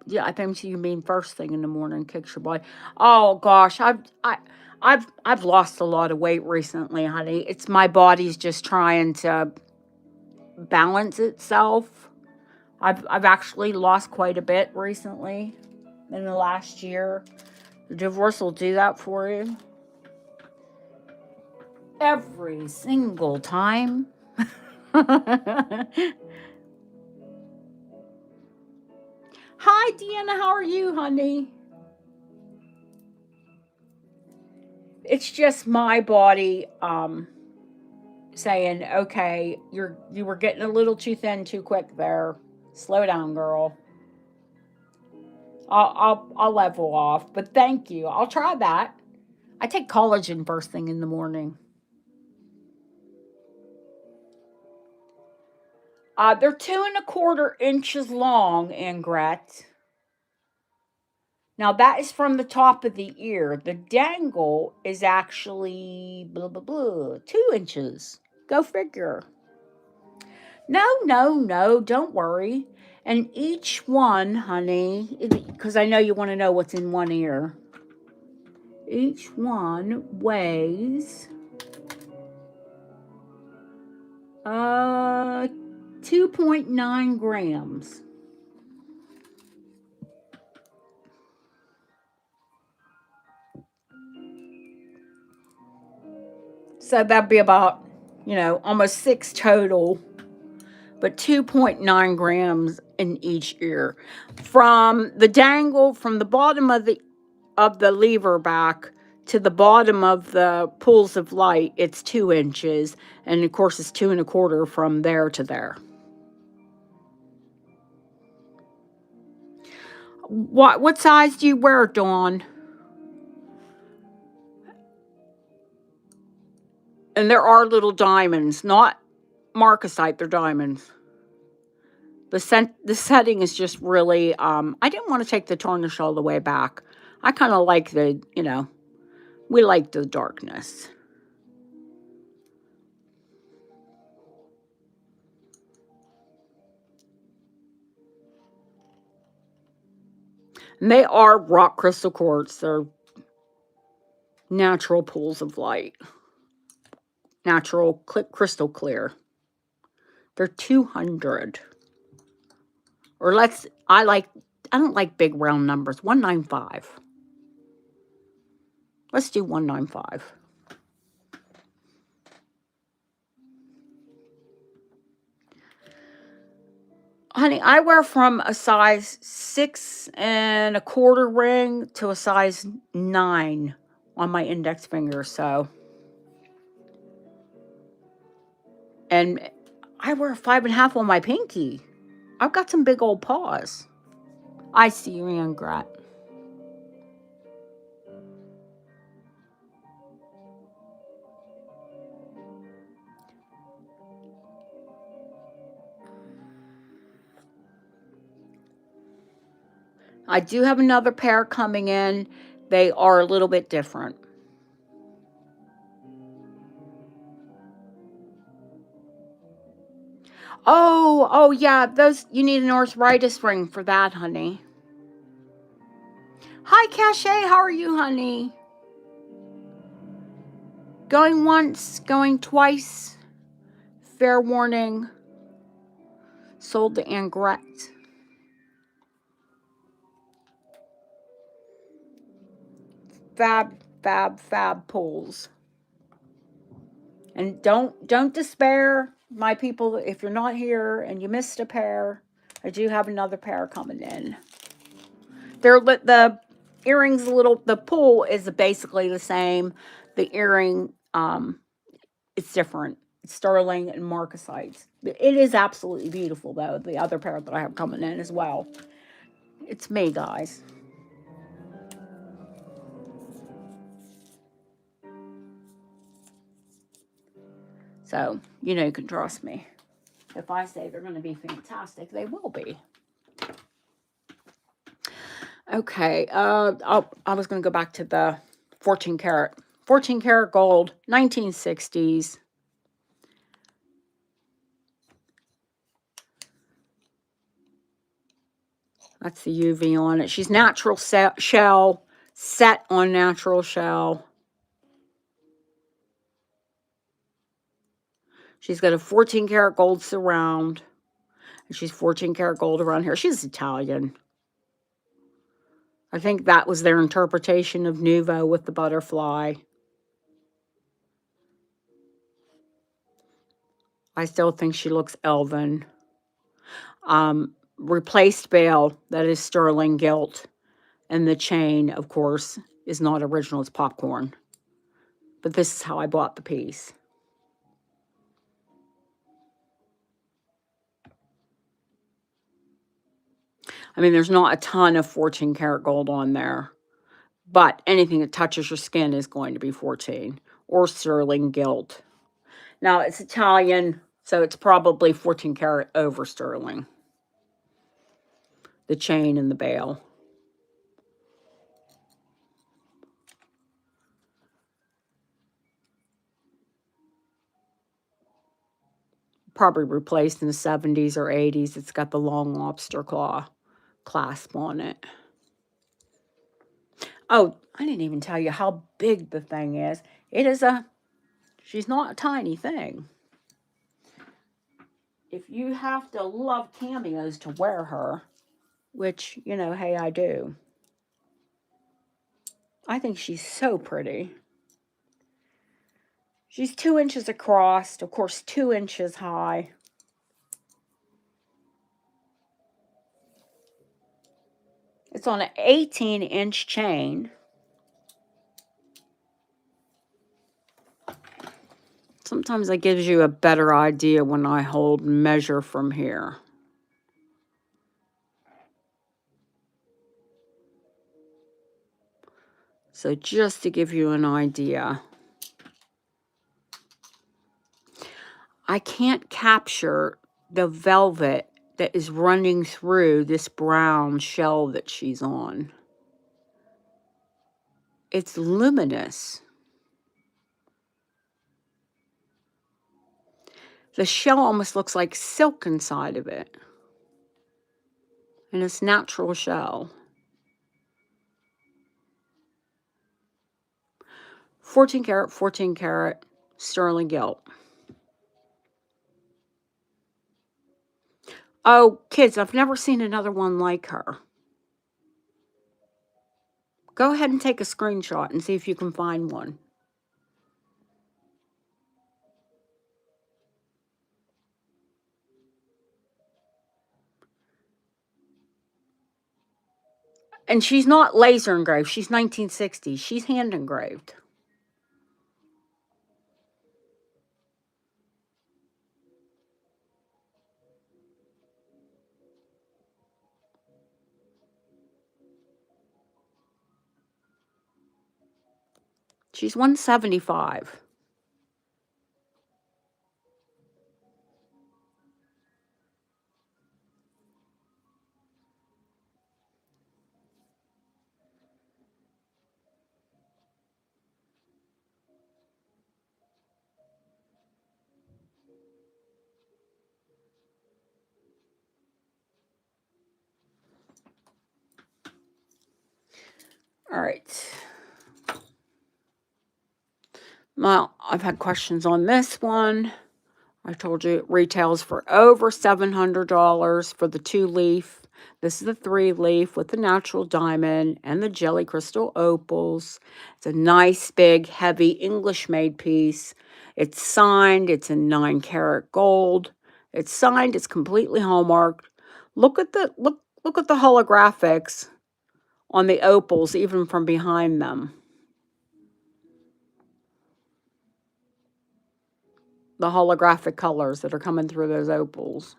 Yeah, I think you mean first thing in the morning kicks your body. Oh gosh, I've lost a lot of weight recently, honey. It's my body's just trying to balance itself. I've actually lost quite a bit recently in the last year. The divorce will do that for you. Every single time. Hi, Deanna. How are you, honey? It's just my body saying, okay, you were getting a little too thin too quick there. Slow down, girl. I'll level off, but thank you. I'll try that. I take collagen first thing in the morning. They're 2¼ inches long, Ingret. Now that is from the top of the ear. The dangle is actually blah blah blah 2 inches. Go figure. No, don't worry. And each one, honey, because I know you want to know what's in one ear. Each one weighs 2.9 grams. So that'd be about, you know, almost 6 total, but 2.9 grams in each ear. From the dangle, from the bottom of the lever back to the bottom of the pools of light, it's 2 inches. And of course, it's 2.25 from there to there. What size do you wear, Dawn? And there are little diamonds, not marcasite, they're diamonds. The setting is just really, I didn't want to take the tarnish all the way back. I kind of like the, you know, we like the darkness. And they are rock crystal quartz. They're natural pools of light. Natural crystal clear. They're 200. Or I don't like big round numbers. 195. Let's do 195. Honey, I wear from a size 6.25 ring to a size 9 on my index finger, so. And I wear a 5.5 on my pinky. I've got some big old paws. I see you, Ann Grat. I do have another pair coming in. They are a little bit different. Oh yeah, those, you need an arthritis ring for that, honey. Hi, Cachet, how are you, honey? Going once, going twice. Fair warning. Sold to Angret. Fab pulls. And don't despair, my people, if you're not here and you missed a pair. I do have another pair coming in. The earrings the pull is basically the same. The earring, it's different. It's sterling and marcasite. It is absolutely beautiful, though. The other pair that I have coming in as well. It's me, guys. So, you know, you can trust me. If I say they're going to be fantastic, they will be. Okay, I was going to go back to the 14 karat. 14 karat gold, 1960s. That's the UV on it. She's natural shell, set on natural shell. She's got a 14 karat gold surround. And she's 14 karat gold around here. She's Italian. I think that was their interpretation of Nouveau with the butterfly. I still think she looks elven. Replaced bail, that is sterling gilt. And the chain, of course, is not original. It's popcorn. But this is how I bought the piece. I mean, there's not a ton of 14 karat gold on there. But anything that touches your skin is going to be 14. Or sterling gilt. Now, it's Italian, so it's probably 14 karat over sterling. The chain and the bail. Probably replaced in the 70s or 80s. It's got the long lobster claw clasp on it. Oh, I didn't even tell you how big the thing is. She's not a tiny thing. If you have to love cameos to wear her, which, you know, hey, I do. I think she's so pretty. She's 2 inches across, of course 2 inches high. It's on an 18-inch chain. Sometimes that gives you a better idea when I hold and measure from here. So just to give you an idea. I can't capture the velvet that is running through this brown shell that she's on. It's luminous. The shell almost looks like silk inside of it. And it's natural shell. 14 karat sterling gilt. Oh, kids, I've never seen another one like her. Go ahead and take a screenshot and see if you can find one. And she's not laser engraved. She's 1960s. She's hand engraved. She's 175. All right. Well, I've had questions on this one. I told you it retails for over $700 for the 2-leaf. This is the 3-leaf with the natural diamond and the jelly crystal opals. It's a nice, big, heavy English-made piece. It's signed. It's in 9-karat gold. It's signed. It's completely hallmarked. Look at the holographics on the opals, even from behind them. The holographic colors that are coming through those opals.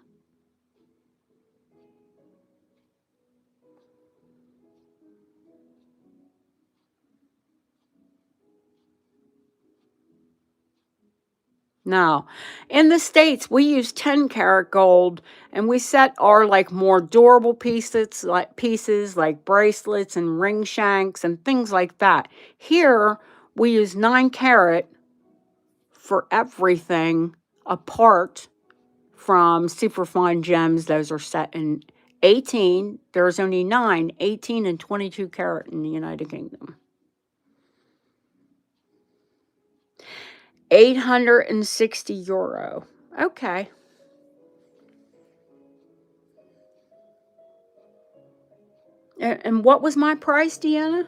Now, in the States, we use 10-karat gold, and we set our like more durable pieces like bracelets and ring shanks and things like that. Here, we use 9-karat for everything apart from superfine gems. Those are set in 18. There's only 9, 18, and 22 karat in the United Kingdom. 860 euro. Okay. And what was my price, Deanna?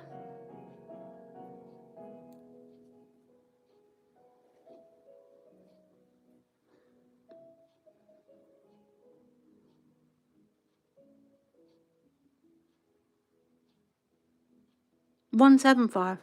$175.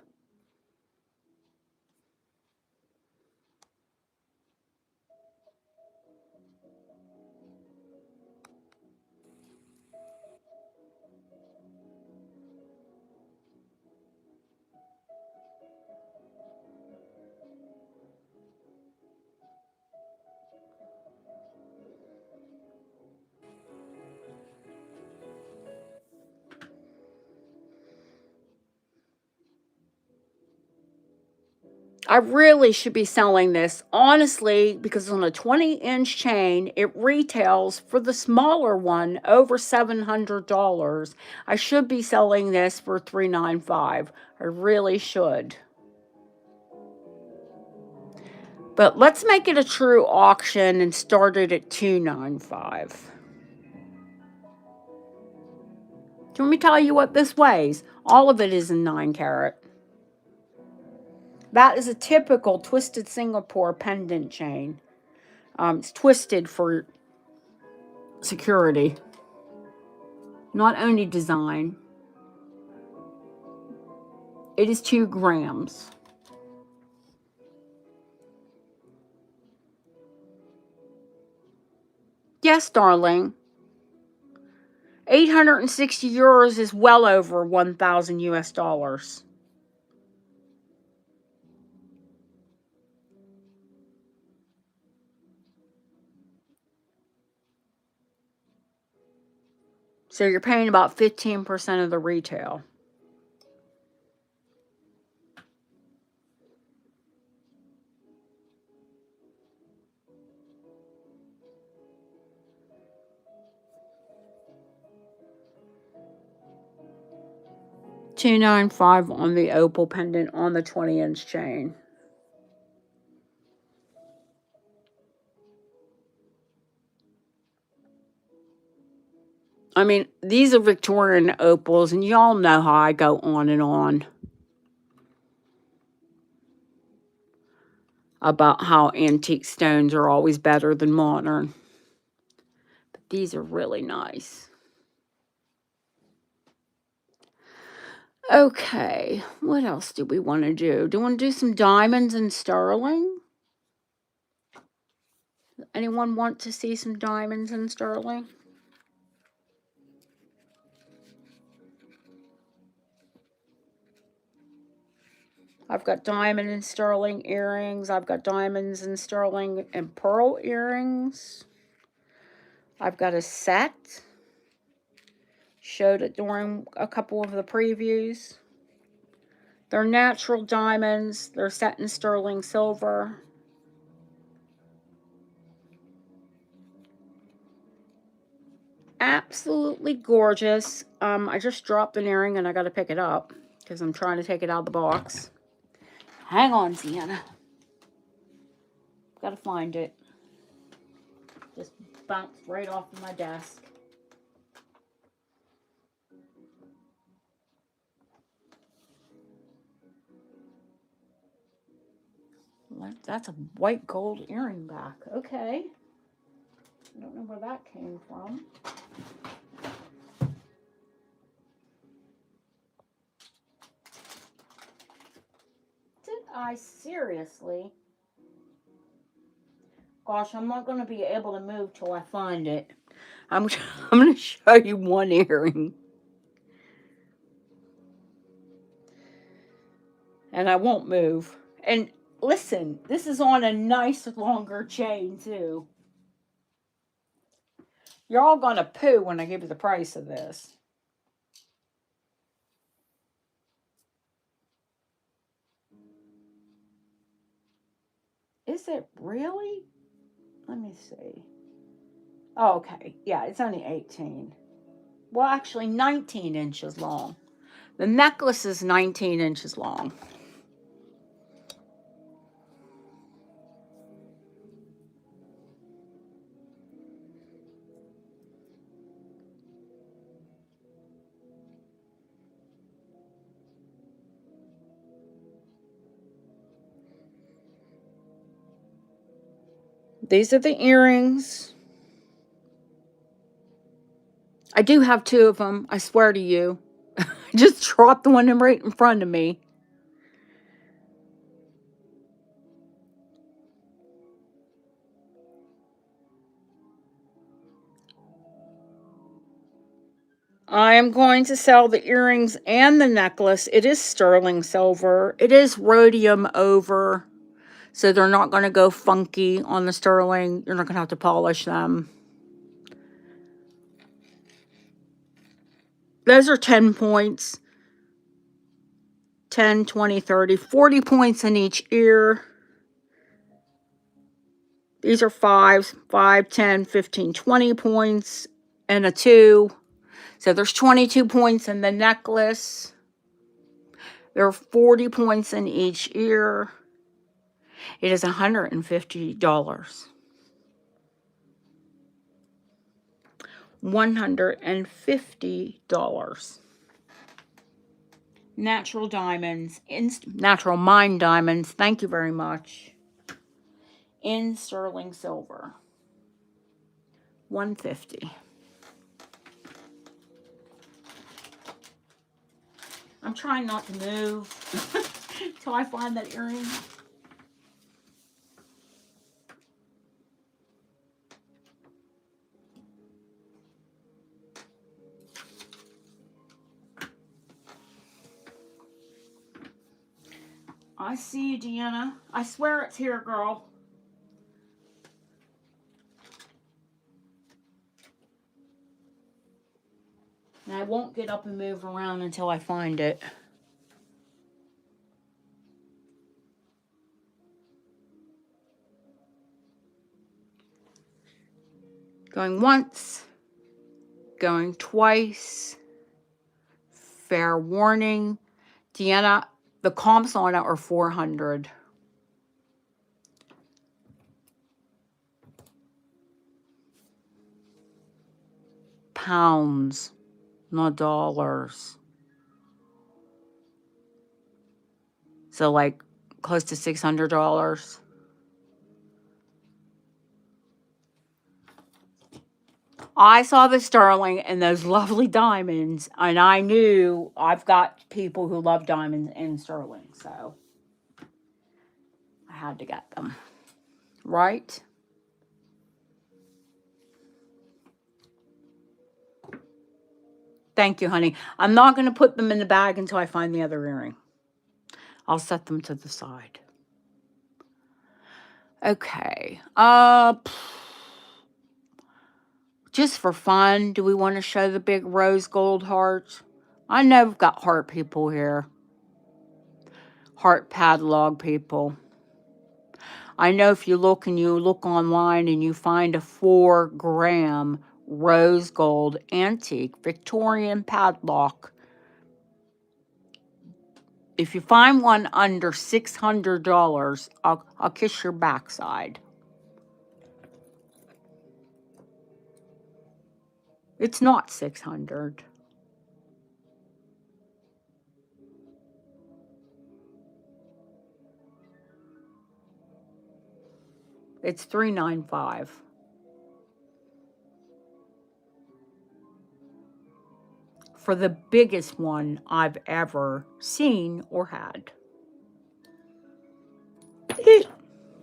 I really should be selling this, honestly, because on a 20-inch chain, it retails for the smaller one over $700. I should be selling this for $395. I really should. But let's make it a true auction and start it at $295. Let me tell you what this weighs. All of it is in 9-karat. That is a typical twisted Singapore pendant chain. It's twisted for security, not only design. It is 2 grams. Yes, darling. 860 euros is well over 1,000 US dollars. So you're paying about 15% of the retail. $295 on the opal pendant on the 20-inch chain. I mean, these are Victorian opals, and y'all know how I go on and on about how antique stones are always better than modern. But these are really nice. Okay, what else do we want to do? Do we want to do some diamonds and sterling? Anyone want to see some diamonds and sterling? I've got diamond and sterling earrings. I've got diamonds and sterling and pearl earrings. I've got a set. Showed it during a couple of the previews. They're natural diamonds. They're set in sterling silver. Absolutely gorgeous. I just dropped an earring and I got to pick it up because I'm trying to take it out of the box. Hang on, Sienna. Got to find it. Just bounced right off of my desk. What? That's a white gold earring back. Okay. I don't know where that came from. Did I seriously? Gosh, I'm not going to be able to move till I find it. I'm going to show you one earring. And I won't move. And listen, this is on a nice longer chain too. You're all going to poo when I give you the price of this. Is it really? Let me see. Oh, okay. Yeah, it's only 18. Well, actually 19 inches long. The necklace is 19 inches long. These are the earrings. I do have 2 of them. I swear to you. I just dropped the one right in front of me. I am going to sell the earrings and the necklace. It is sterling silver. It is rhodium over. So they're not going to go funky on the sterling. You're not going to have to polish them. Those are 10 points. 10, 20, 30, 40 points in each ear. These are 5s, 5, 10, 15, 20 points and a 2. So there's 22 points in the necklace. There are 40 points in each ear. It is $150. $150. Natural diamonds. Natural mine diamonds. Thank you very much. In sterling silver. 150. I'm trying not to move until I find that earring. I see you, Deanna. I swear it's here, girl. And I won't get up and move around until I find it. Going once. Going twice. Fair warning. Deanna, the comps on it are 400. Pounds, not dollars. So like close to $600. I saw the sterling and those lovely diamonds, and I knew I've got people who love diamonds and sterling, so I had to get them. Right? Thank you, honey. I'm not going to put them in the bag until I find the other earring. I'll set them to the side. Okay. Just for fun, do we want to show the big rose gold heart? I know we've got heart people here. Heart padlock people. I know if you look online and you find a 4-gram rose gold antique Victorian padlock, if you find one under $600, I'll kiss your backside. It's not 600. It's 395. For the biggest one I've ever seen or had.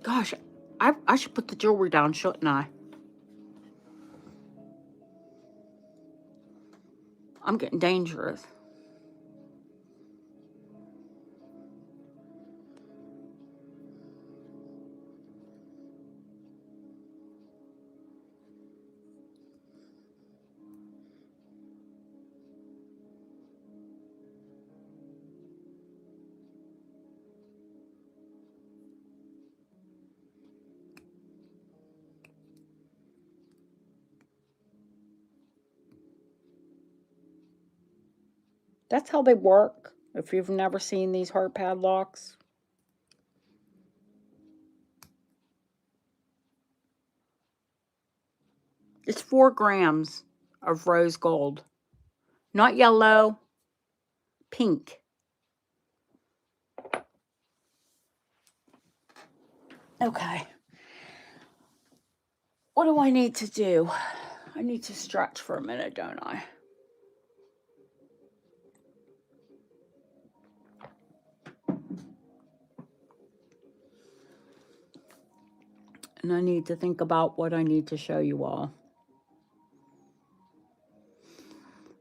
Gosh, I should put the jewelry down, shouldn't I? I'm getting dangerous. That's how they work. If you've never seen these heart padlocks. It's 4 grams of rose gold. Not yellow, pink. Okay. What do I need to do? I need to stretch for a minute, don't I? And I need to think about what I need to show you all.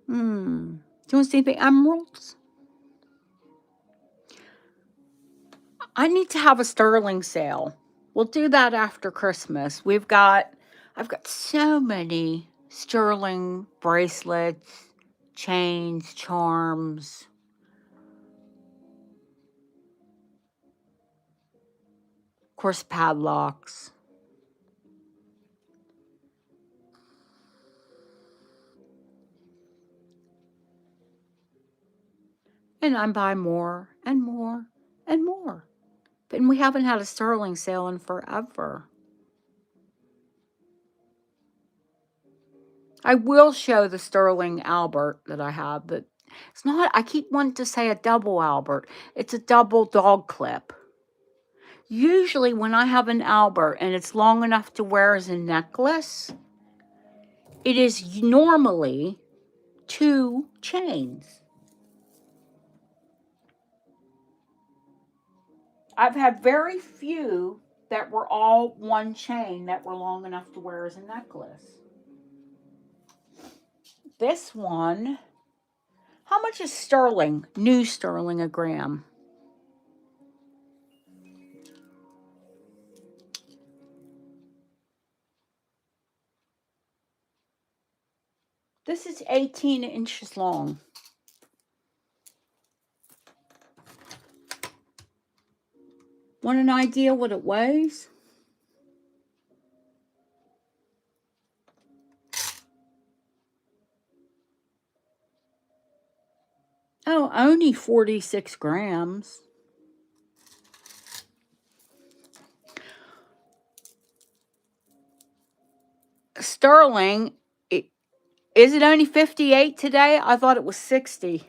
Do you want to see the emeralds? I need to have a sterling sale. We'll do that after Christmas. I've got so many sterling bracelets, chains, charms. Of course, padlocks. And I'm buying more and more and more. But we haven't had a sterling sale in forever. I will show the sterling Albert that I have, but It's not, I keep wanting to say a double Albert. It's a double dog clip. Usually when I have an Albert and it's long enough to wear as a necklace, it is normally 2 chains. I've had very few that were all 1 chain that were long enough to wear as a necklace. This one, how much is sterling? New sterling a gram? This is 18 inches long. Want an idea what it weighs? Oh, only 46 grams. Sterling, is it only 58 today? I thought it was 60.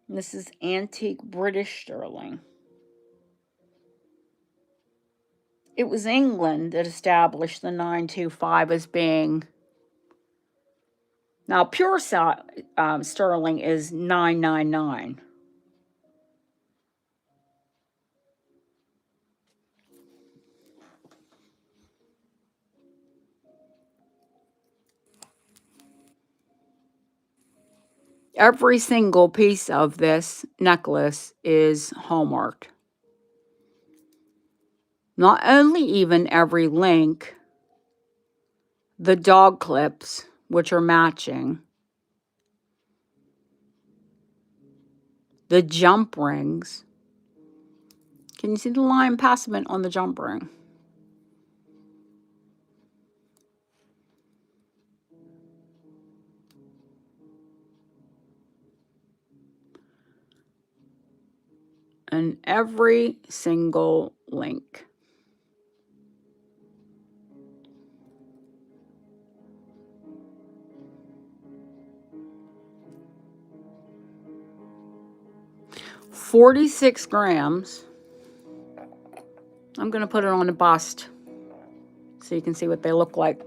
This is antique British sterling. It was England that established the 925 as being. Now, pure sterling is 999. Every single piece of this necklace is hallmarked. Not only even every link, the dog clips, which are matching, the jump rings. Can you see the line passment on the jump ring? And every single link. $46 grams. I'm going to put it on a bust so you can see what they look like.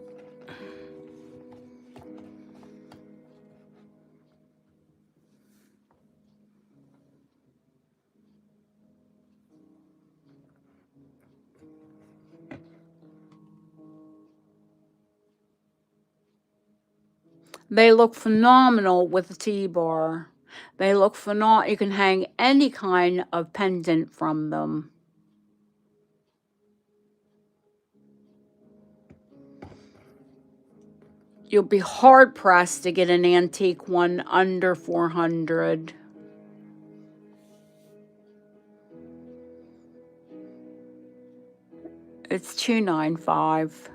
They look phenomenal with the T-bar. They look phenomenal. You can hang any kind of pendant from them. You'll be hard pressed to get an antique one under 400. It's $295.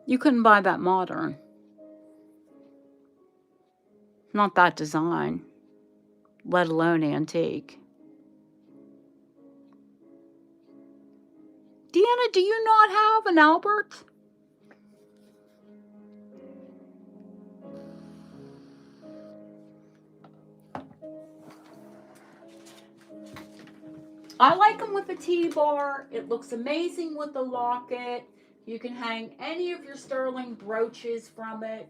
You couldn't buy that modern. Not that design, let alone antique. Deanna, do you not have an Albert? I like them with the T-bar. It looks amazing with the locket. You can hang any of your sterling brooches from it.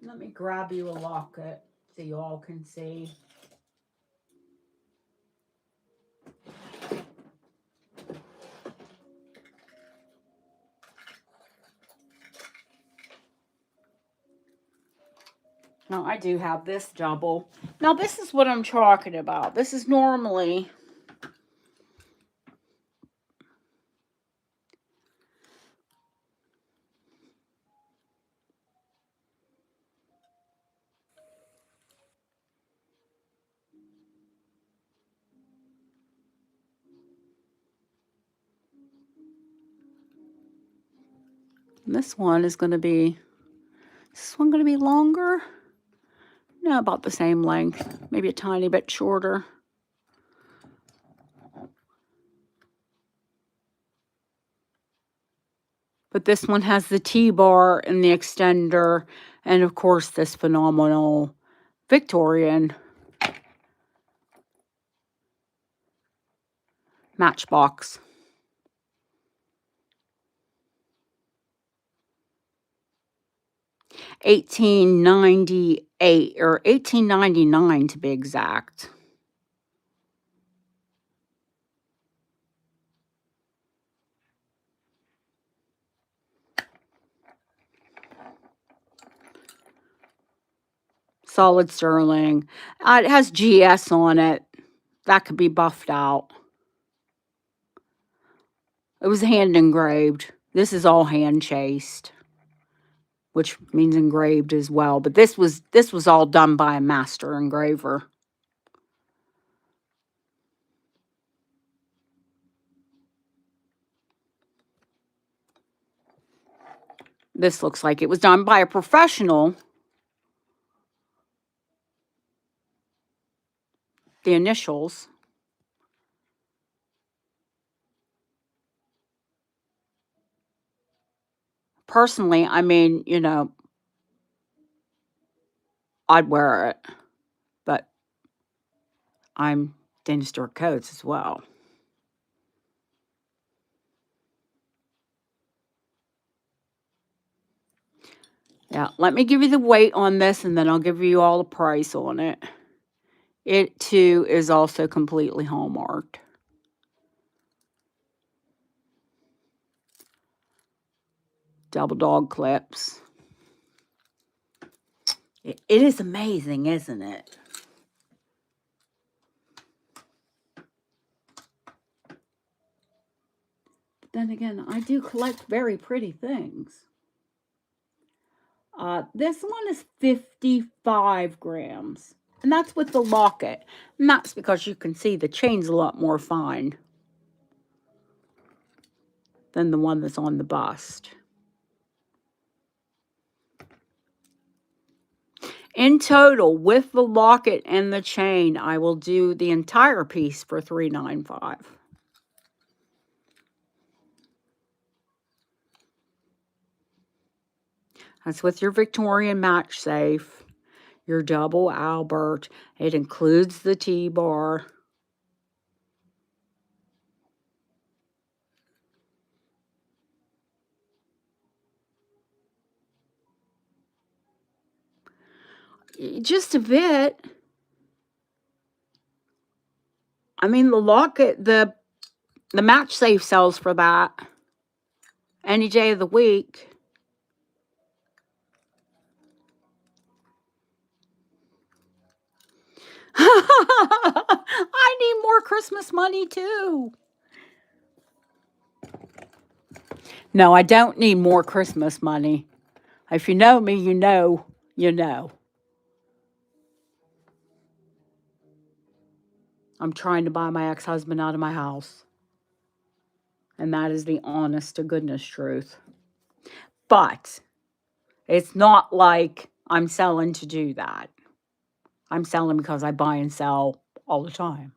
Let me grab you a locket so you all can see. Now, I do have this double. Now, this is what I'm talking about. This is normally And this one is going to be, is this one going to be longer? No, about the same length, maybe a tiny bit shorter. But this one has the T-bar and the extender, and of course this phenomenal Victorian matchbox. $18.98 or $18.99 to be exact. Solid sterling. It has GS on it. That could be buffed out. It was hand engraved. This is all hand chased, which means engraved as well. But this was all done by a master engraver. This looks like it was done by a professional. The initials. Personally, I mean, you know, I'd wear it, but I'm Dana Stewart Coates as well. Yeah, let me give you the weight on this, and then I'll give you all the price on it. It, too, is also completely hallmarked. Double dog clips. It is amazing, isn't it? But then again, I do collect very pretty things. This one is 55 grams. And that's with the locket. And that's because you can see the chain's a lot more fine than the one that's on the bust. In total, with the locket and the chain, I will do the entire piece for $395. That's with your Victorian match safe, your double Albert. It includes the T-bar. Just a bit. I mean, the locket, the match safe sells for that any day of the week. I need more Christmas money too. No, I don't need more Christmas money. If you know me, you know, you know. I'm trying to buy my ex-husband out of my house. And that is the honest to goodness truth. But it's not like I'm selling to do that. I'm selling because I buy and sell all the time.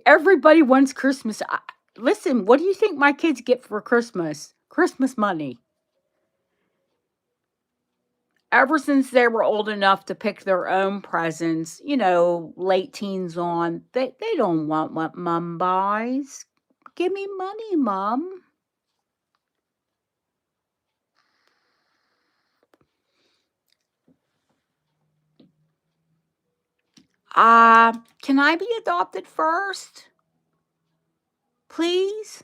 Everybody wants Christmas. Listen, what do you think my kids get for Christmas? Christmas money. Ever since they were old enough to pick their own presents, you know, late teens on, they don't want what mom buys. Give me money, Mom. Can I be adopted first? Please?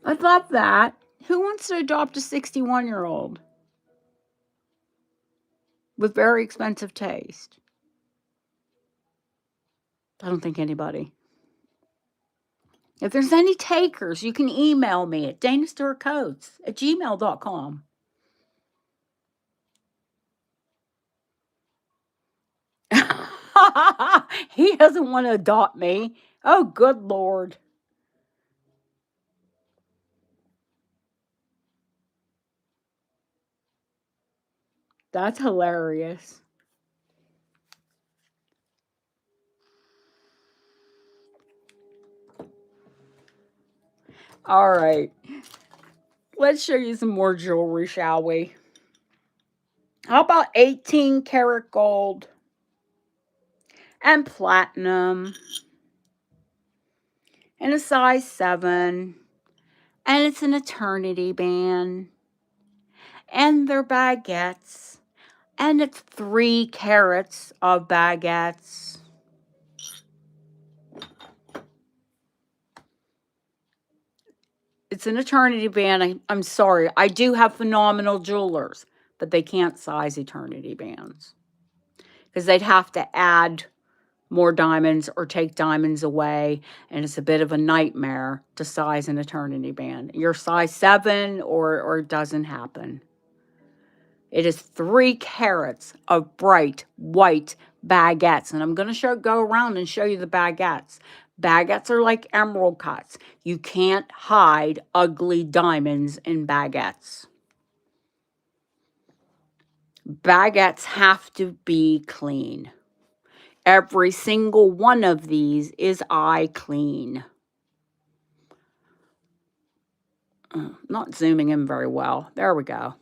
I'd love that. Who wants to adopt a 61-year-old with very expensive taste? I don't think anybody. If there's any takers, you can email me at danastorcoats@gmail.com. He doesn't want to adopt me. Oh, good Lord. That's hilarious. All right. Let's show you some more jewelry, shall we? How about 18 karat gold and platinum and a size 7? And it's an eternity band. And they're baguettes. And it's 3 carats of baguettes. It's an eternity band. I'm sorry. I do have phenomenal jewelers, but they can't size eternity bands because they'd have to add more diamonds or take diamonds away, and it's a bit of a nightmare to size an eternity band. You're size 7 or it doesn't happen. It is 3 carats of bright white baguettes, and I'm going to go around and show you the baguettes. Baguettes are like emerald cuts. You can't hide ugly diamonds in baguettes. Baguettes have to be clean. Every single one of these is eye clean. Not zooming in very well. There we go.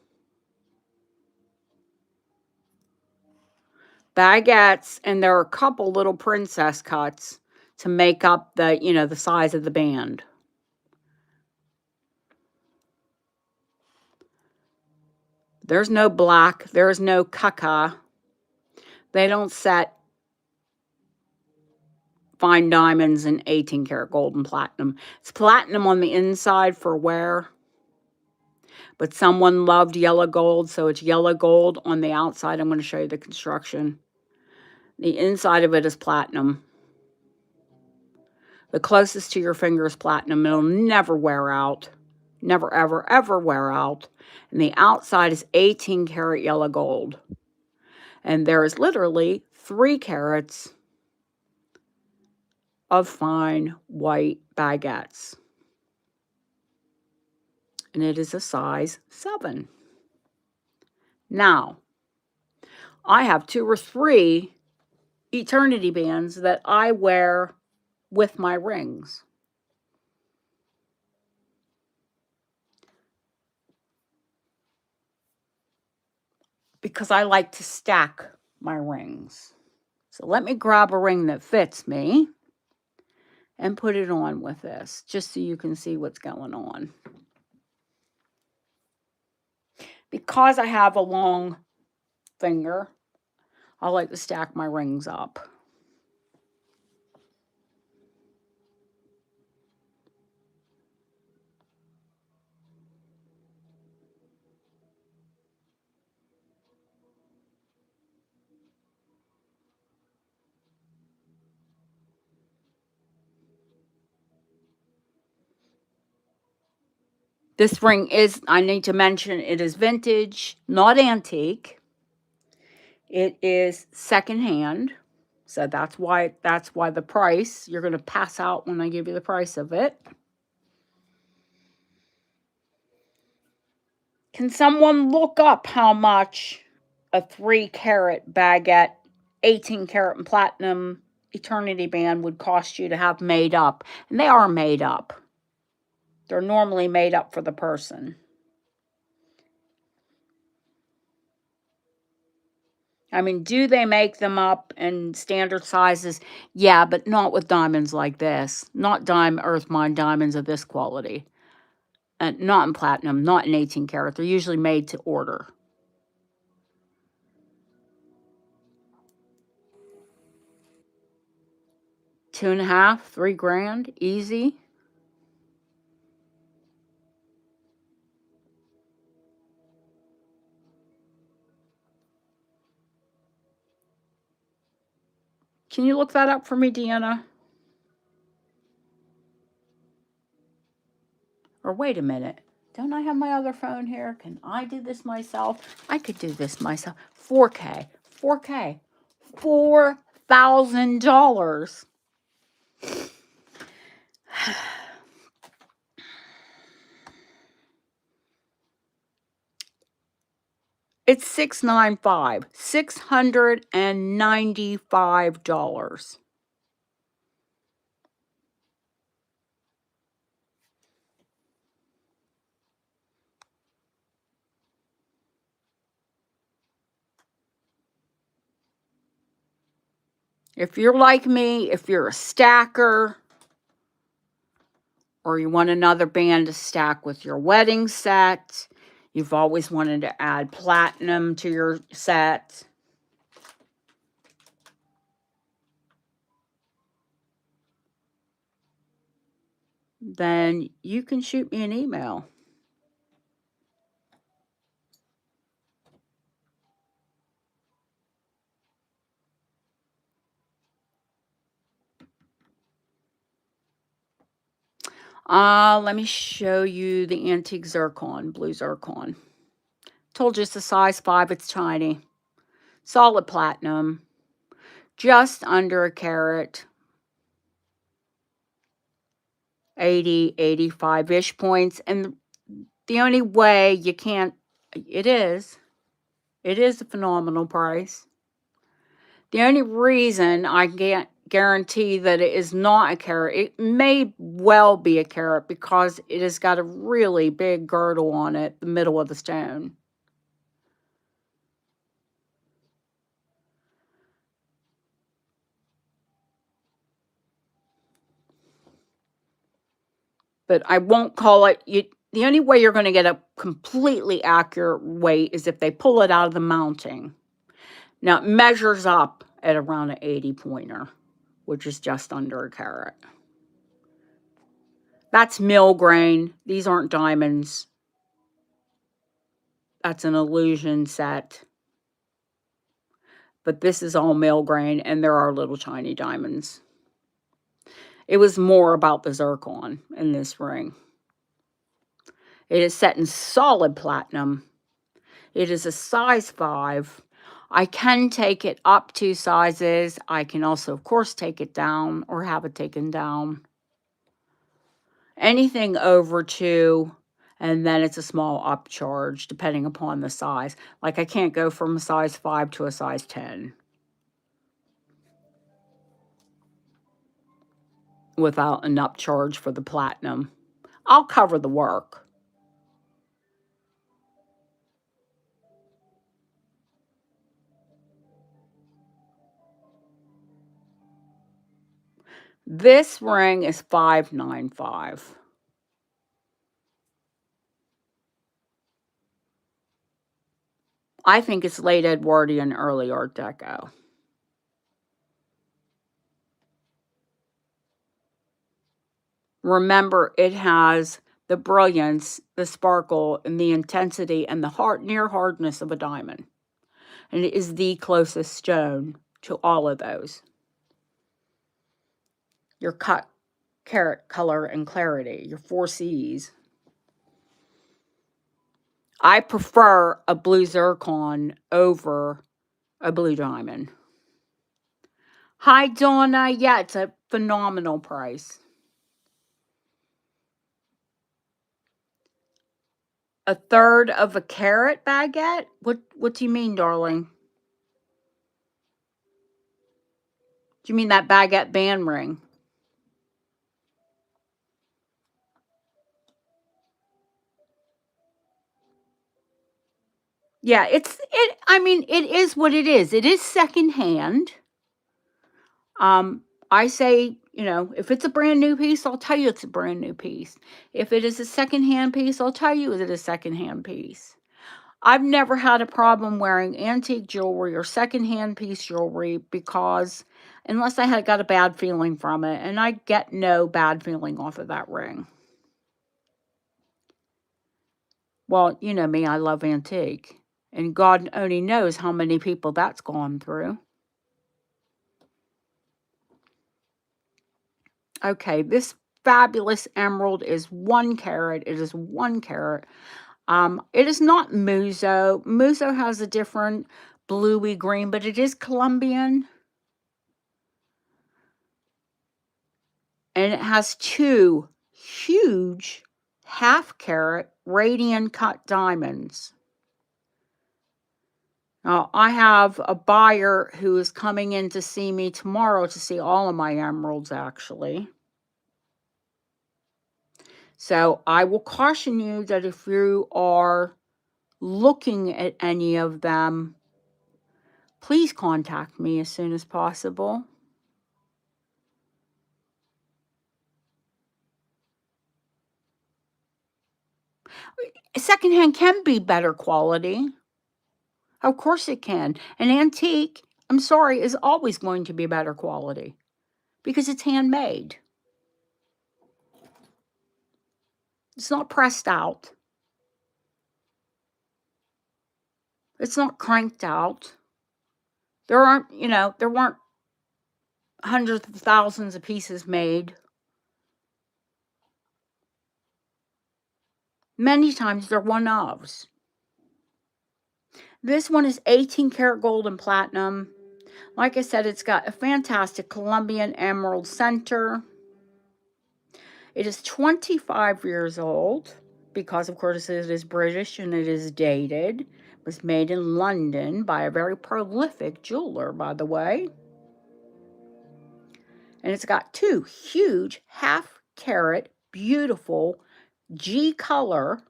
Baguettes, and there are a couple little princess cuts to make up the, the size of the band. There's no black. There's no caca. They don't set fine diamonds in 18 karat gold and platinum. It's platinum on the inside for wear, but someone loved yellow gold, so it's yellow gold on the outside. I'm going to show you the construction. The inside of it is platinum. The closest to your finger is platinum. It'll never wear out. Never, ever, ever wear out. And the outside is 18 karat yellow gold. And there is literally 3 carats of fine white baguettes. And it is a size 7. Now, I have 2 or 3 eternity bands that I wear with my rings. Because I like to stack my rings. So let me grab a ring that fits me and put it on with this, just so you can see what's going on. Because I have a long finger, I like to stack my rings up. This ring is, I need to mention, it is vintage, not antique. It is secondhand. So that's why the price, you're going to pass out when I give you the price of it. Can someone look up how much a 3 carat baguette, 18 karat and platinum eternity band would cost you to have made up? And they are made up. They're normally made up for the person. I mean, do they make them up in standard sizes? Yeah, but not with diamonds like this. Not earth mine diamonds of this quality. And not in platinum, not in 18 karat. They're usually made to order. $2.5, $3 grand, easy. Can you look that up for me, Deanna? Or wait a minute. Don't I have my other phone here? Can I do this myself? I could do this myself. 4K. 4K. $1,000. It's $695. If you're like me, if you're a stacker, or you want another band to stack with your wedding set, you've always wanted to add platinum to your set, then you can shoot me an email. Let me show you the antique zircon, blue zircon. Told you it's a size 5, it's tiny. Solid platinum, just under a carat, 80, 85-ish points. And the only way you can't, it is a phenomenal price. The only reason I can't guarantee that it is not a carat, it may well be a carat because it has got a really big girdle on it, the middle of the stone. But I won't call it, the only way you're going to get a completely accurate weight is if they pull it out of the mounting. Now, it measures up at around an 80 pointer, which is just under a carat. That's mill grain. These aren't diamonds. That's an illusion set. But this is all mill grain, and there are little tiny diamonds. It was more about the zircon in this ring. It is set in solid platinum. It is a size 5. I can take it up 2 sizes. I can also, of course, take it down or have it taken down. Anything over 2, and then it's a small upcharge depending upon the size. Like I can't go from a size 5 to a size 10 without an upcharge for the platinum. I'll cover the work. This ring is $595. I think it's late Edwardian, early Art Deco. Remember, it has the brilliance, the sparkle, and the intensity, and the near hardness of a diamond. And it is the closest stone to all of those. Your cut, carat, color, and clarity, your 4 C's. I prefer a blue zircon over a blue diamond. Hi, Donna. Yeah, it's a phenomenal price. A third of a carat baguette? What do you mean, darling? Do you mean that baguette band ring? Yeah, I mean, it is what it is. It is secondhand. I say, if it's a brand new piece, I'll tell you it's a brand new piece. If it is a secondhand piece, I'll tell you it's a secondhand piece. I've never had a problem wearing antique jewelry or secondhand piece jewelry because unless I had got a bad feeling from it, and I get no bad feeling off of that ring. Well, you know me, I love antique, and God only knows how many people that's gone through. Okay, this fabulous emerald is 1 carat. It is 1 carat. It is not Muzo. Muzo has a different bluey green, but it is Colombian. And it has 2 huge half-carat radian cut diamonds. Now, I have a buyer who is coming in to see me tomorrow to see all of my emeralds, actually. So I will caution you that if you are looking at any of them, please contact me as soon as possible. Secondhand can be better quality. Of course it can. An antique, I'm sorry, is always going to be better quality because it's handmade. It's not pressed out. It's not cranked out. There weren't hundreds of thousands of pieces made. Many times they're one-ofs. This one is 18 karat gold and platinum. Like I said, it's got a fantastic Colombian emerald center. It is 25 years old because, of course, it is British and it is dated. It was made in London by a very prolific jeweler, by the way. And it's got 2 huge half-carat, beautiful G-color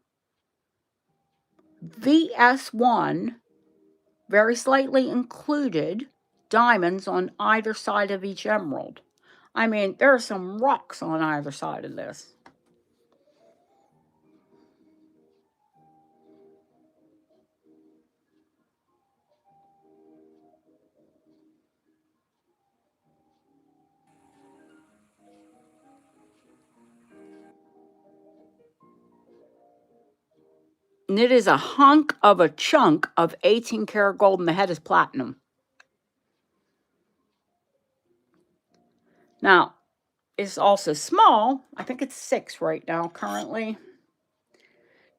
VS1, very slightly included diamonds on either side of each emerald. I mean, there are some rocks on either side of this. And it is a hunk of a chunk of 18 karat gold, and the head is platinum. Now, it's also small. I think it's 6 right now, currently.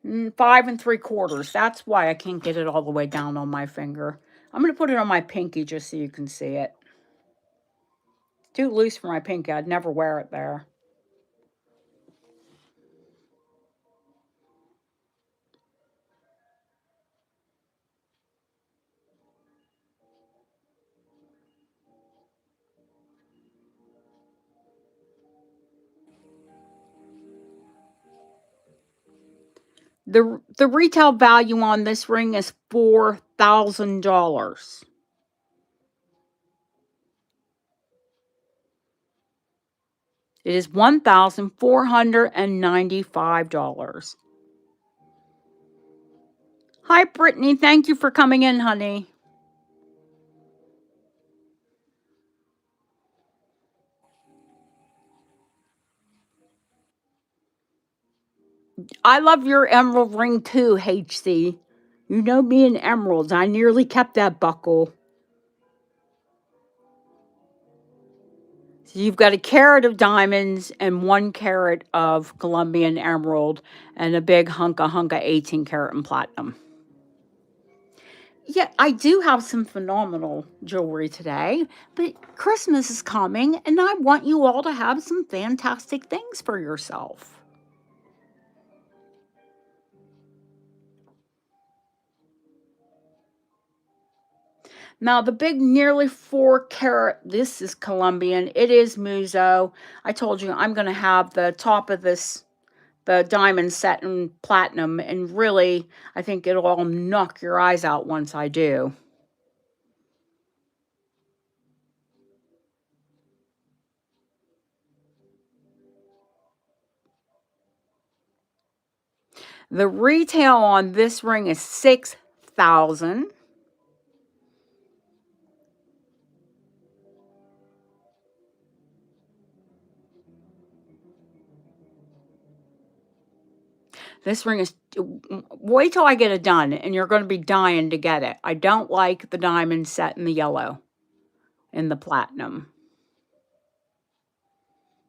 5 3/4. That's why I can't get it all the way down on my finger. I'm going to put it on my pinky just so you can see it. It's too loose for my pinky. I'd never wear it there. The retail value on this ring is $4,000. It is $1,495. Hi, Brittany. Thank you for coming in, honey. I love your emerald ring too, HC. You know me and emeralds. I nearly kept that buckle. So you've got a carat of diamonds and 1 carat of Colombian emerald and a big hunka 18 karat in platinum. Yeah, I do have some phenomenal jewelry today, but Christmas is coming and I want you all to have some fantastic things for yourself. Now, the big nearly 4 carat, this is Colombian. It is Muzo. I told you I'm going to have the top of this, the diamond set in platinum, and really, I think it'll all knock your eyes out once I do. The retail on this ring is $6,000. This ring is, wait till I get it done, and you're going to be dying to get it. I don't like the diamond set in the yellow and the platinum.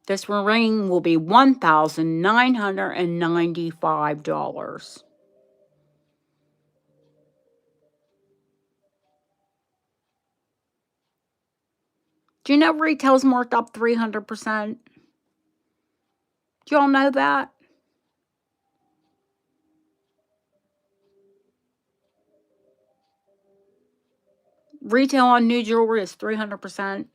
This ring will be $1,995. Do you know retail's marked up 300%? Do y'all know that? Retail on new jewelry is 300%.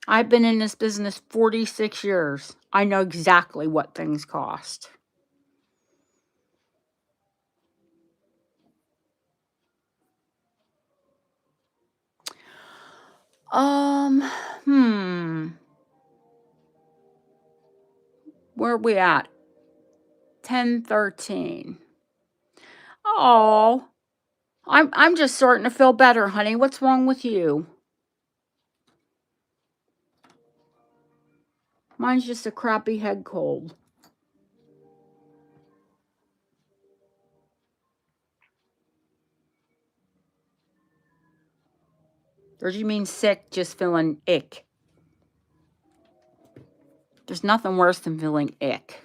I've been in this business 46 years. I know exactly what things cost. Hmm. Where are we at? 10:13. Oh, I'm just starting to feel better, honey. What's wrong with you? Mine's just a crappy head cold. Or do you mean sick, just feeling ick? There's nothing worse than feeling ick.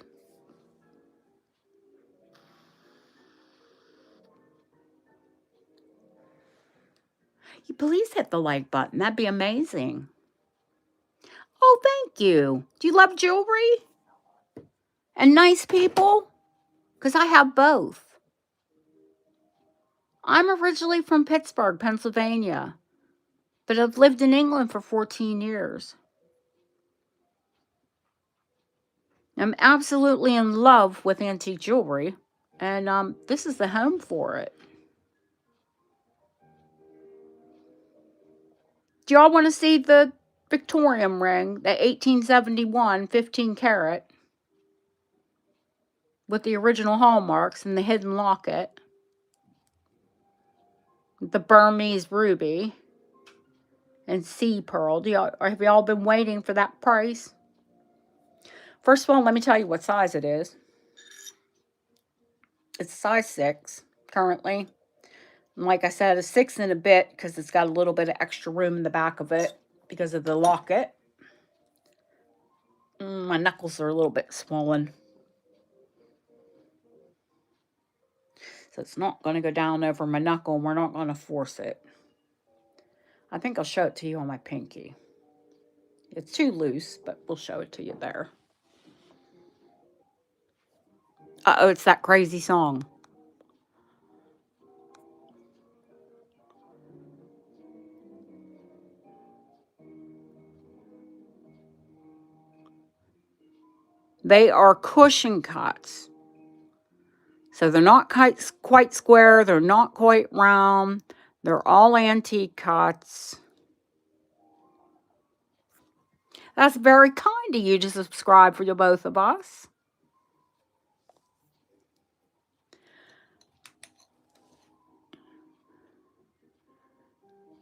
You please hit the like button. That'd be amazing. Oh, thank you. Do you love jewelry? And nice people? Because I have both. I'm originally from Pittsburgh, Pennsylvania, but I've lived in England for 14 years. I'm absolutely in love with antique jewelry, and this is the home for it. Do y'all want to see the Victorian ring, the 1871 15 carat, with the original hallmarks and the hidden locket, the Burmese ruby, and sea pearl? Have y'all been waiting for that price? First of all, let me tell you what size it is. It's size 6 currently. And like I said, a 6 and a bit because it's got a little bit of extra room in the back of it because of the locket. My knuckles are a little bit swollen. So it's not going to go down over my knuckle, and we're not going to force it. I think I'll show it to you on my pinky. It's too loose, but we'll show it to you there. Uh-oh, it's that crazy song. They are cushion cuts. So they're not quite square. They're not quite round. They're all antique cuts. That's very kind of you to subscribe for the both of us.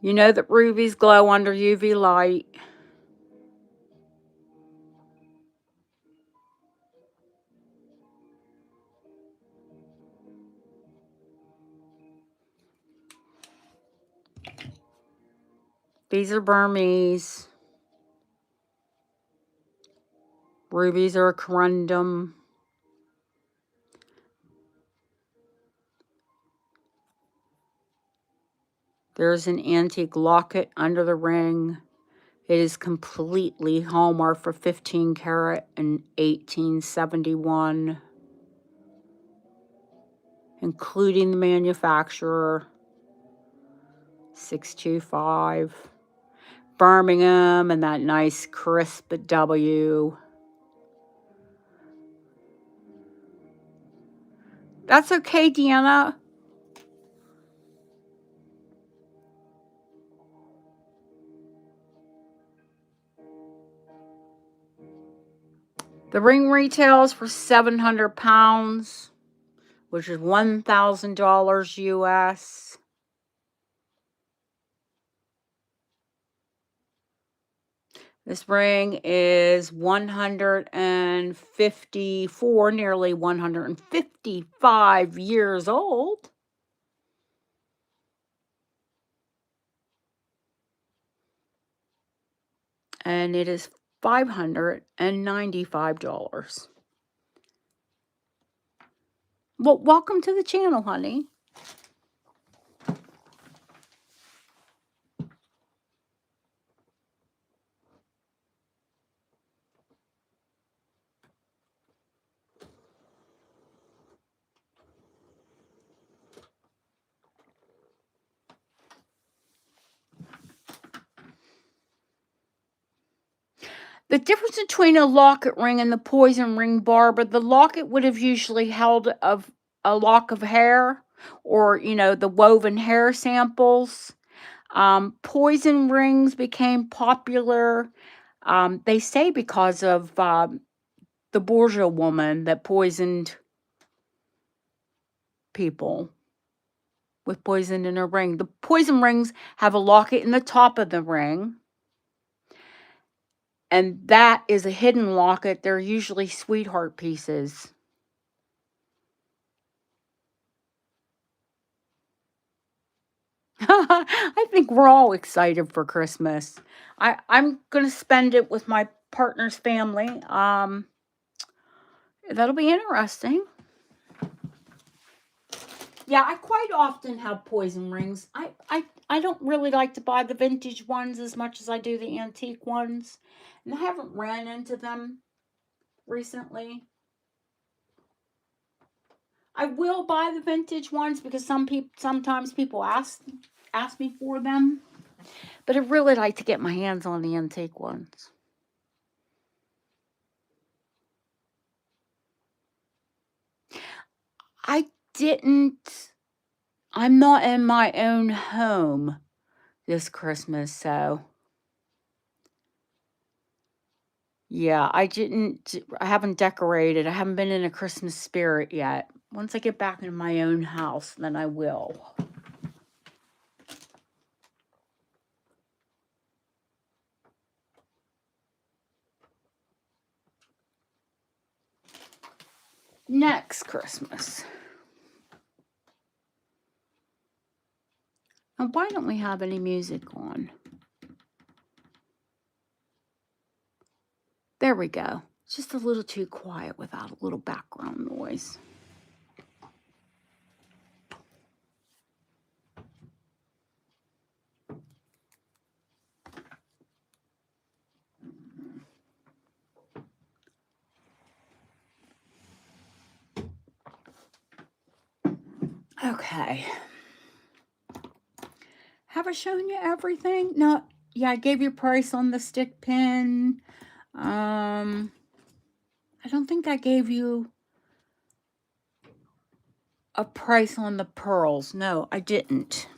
You know that rubies glow under UV light. These are Burmese. Rubies are a corundum. There's an antique locket under the ring. It is completely hallmark for 15 karat in 1871, including the manufacturer, 625. Birmingham and that nice crisp W. That's okay, Deanna. The ring retails for 700 pounds, which is $1,000 US. This ring is 154, nearly 155 years old. And it is $595. Well, welcome to the channel, honey. The difference between a locket ring and the poison ring, Barbara, the locket would have usually held of a lock of hair or, the woven hair samples. Poison rings became popular, they say, because of the Borgia woman that poisoned people with poison in her ring. The poison rings have a locket in the top of the ring, and that is a hidden locket. They're usually sweetheart pieces. I think we're all excited for Christmas. I'm going to spend it with my partner's family. That'll be interesting. Yeah, I quite often have poison rings. I don't really like to buy the vintage ones as much as I do the antique ones. And I haven't ran into them recently. I will buy the vintage ones because sometimes people ask me for them. But I really like to get my hands on the antique ones. I'm not in my own home this Christmas, so yeah, I haven't decorated. I haven't been in a Christmas spirit yet. Once I get back in my own house, then I will. Next Christmas. And why don't we have any music on? There we go. Just a little too quiet without a little background noise. Okay. Have I shown you everything? No. Yeah, I gave you a price on the stick pin. I don't think I gave you a price on the pearls. No, I didn't.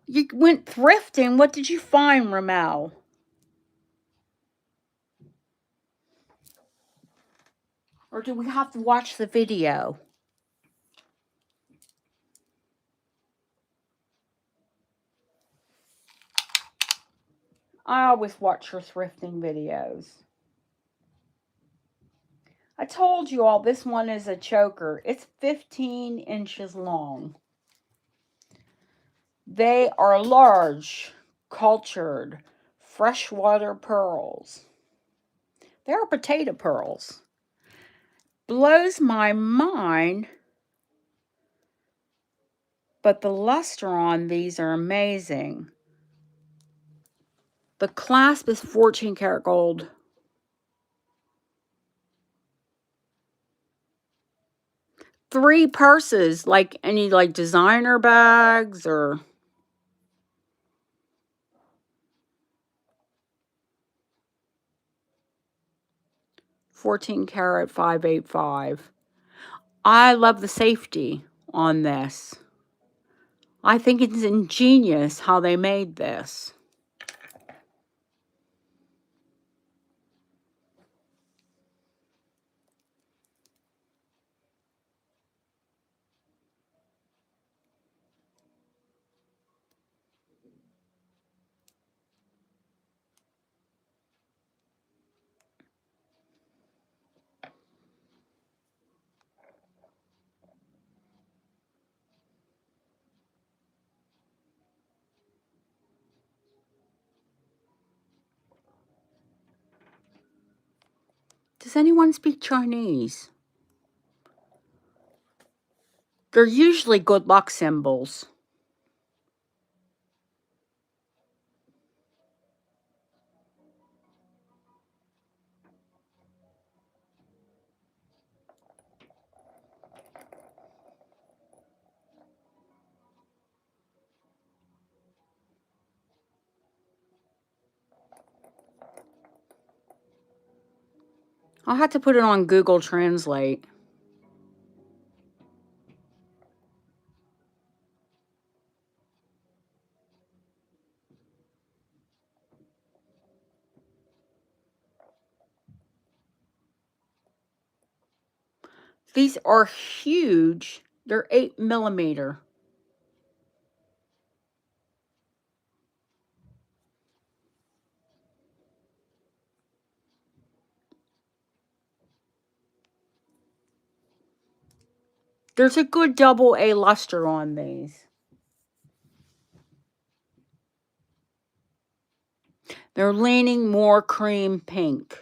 You went thrifting. What did you find, Ramel? Or do we have to watch the video? I always watch her thrifting videos. I told you all this one is a choker. It's 15 inches long. They are large, cultured, freshwater pearls. They are potato pearls. Blows my mind, but the luster on these are amazing. The clasp is 14 karat gold. Three purses, like any designer bags or... $14 karat 585. I love the safety on this. I think it's ingenious how they made this. Does anyone speak Chinese? They're usually good luck symbols. I'll have to put it on Google Translate. These are huge. They're 8mm. There's a good double A luster on these. They're leaning more cream pink.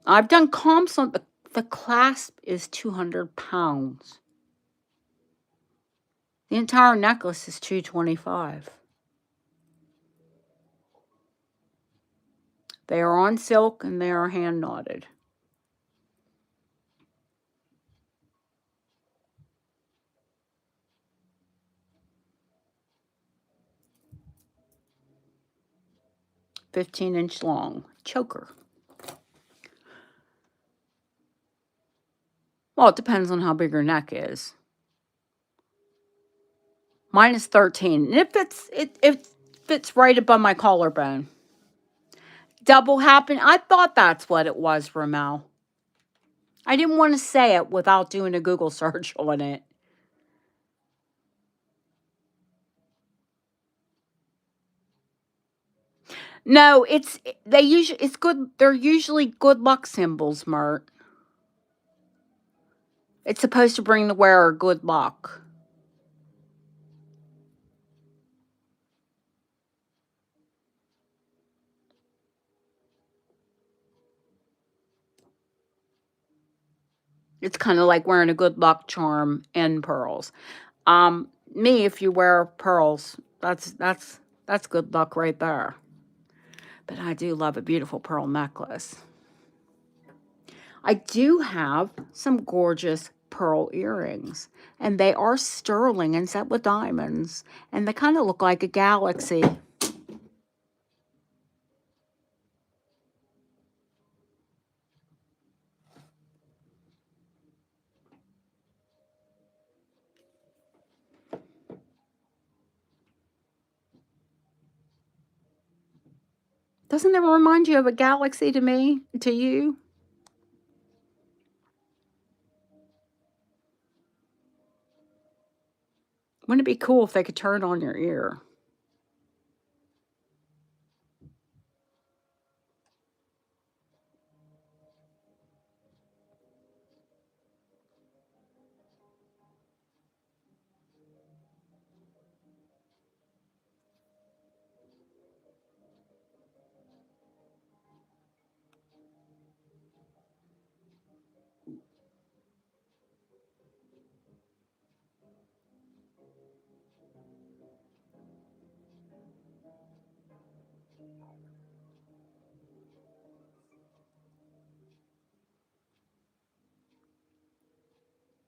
I've done comps on the clasp is 200 pounds. The entire necklace is $225. They are on silk and they are hand knotted. $15-inch long choker. Well, it depends on how big your neck is. Mine is 13, and it fits right above my collarbone. Double happen. I thought that's what it was, Ramel. I didn't want to say it without doing a Google search on it. No, it's good. They're usually good luck symbols, Mert. It's supposed to bring the wearer good luck. It's kind of like wearing a good luck charm and pearls. Me, if you wear pearls, that's good luck right there. But I do love a beautiful pearl necklace. I do have some gorgeous pearl earrings, and they are sterling and set with diamonds, and they kind of look like a galaxy. Doesn't it remind you of a galaxy to me, to you? Wouldn't it be cool if they could turn on your ear?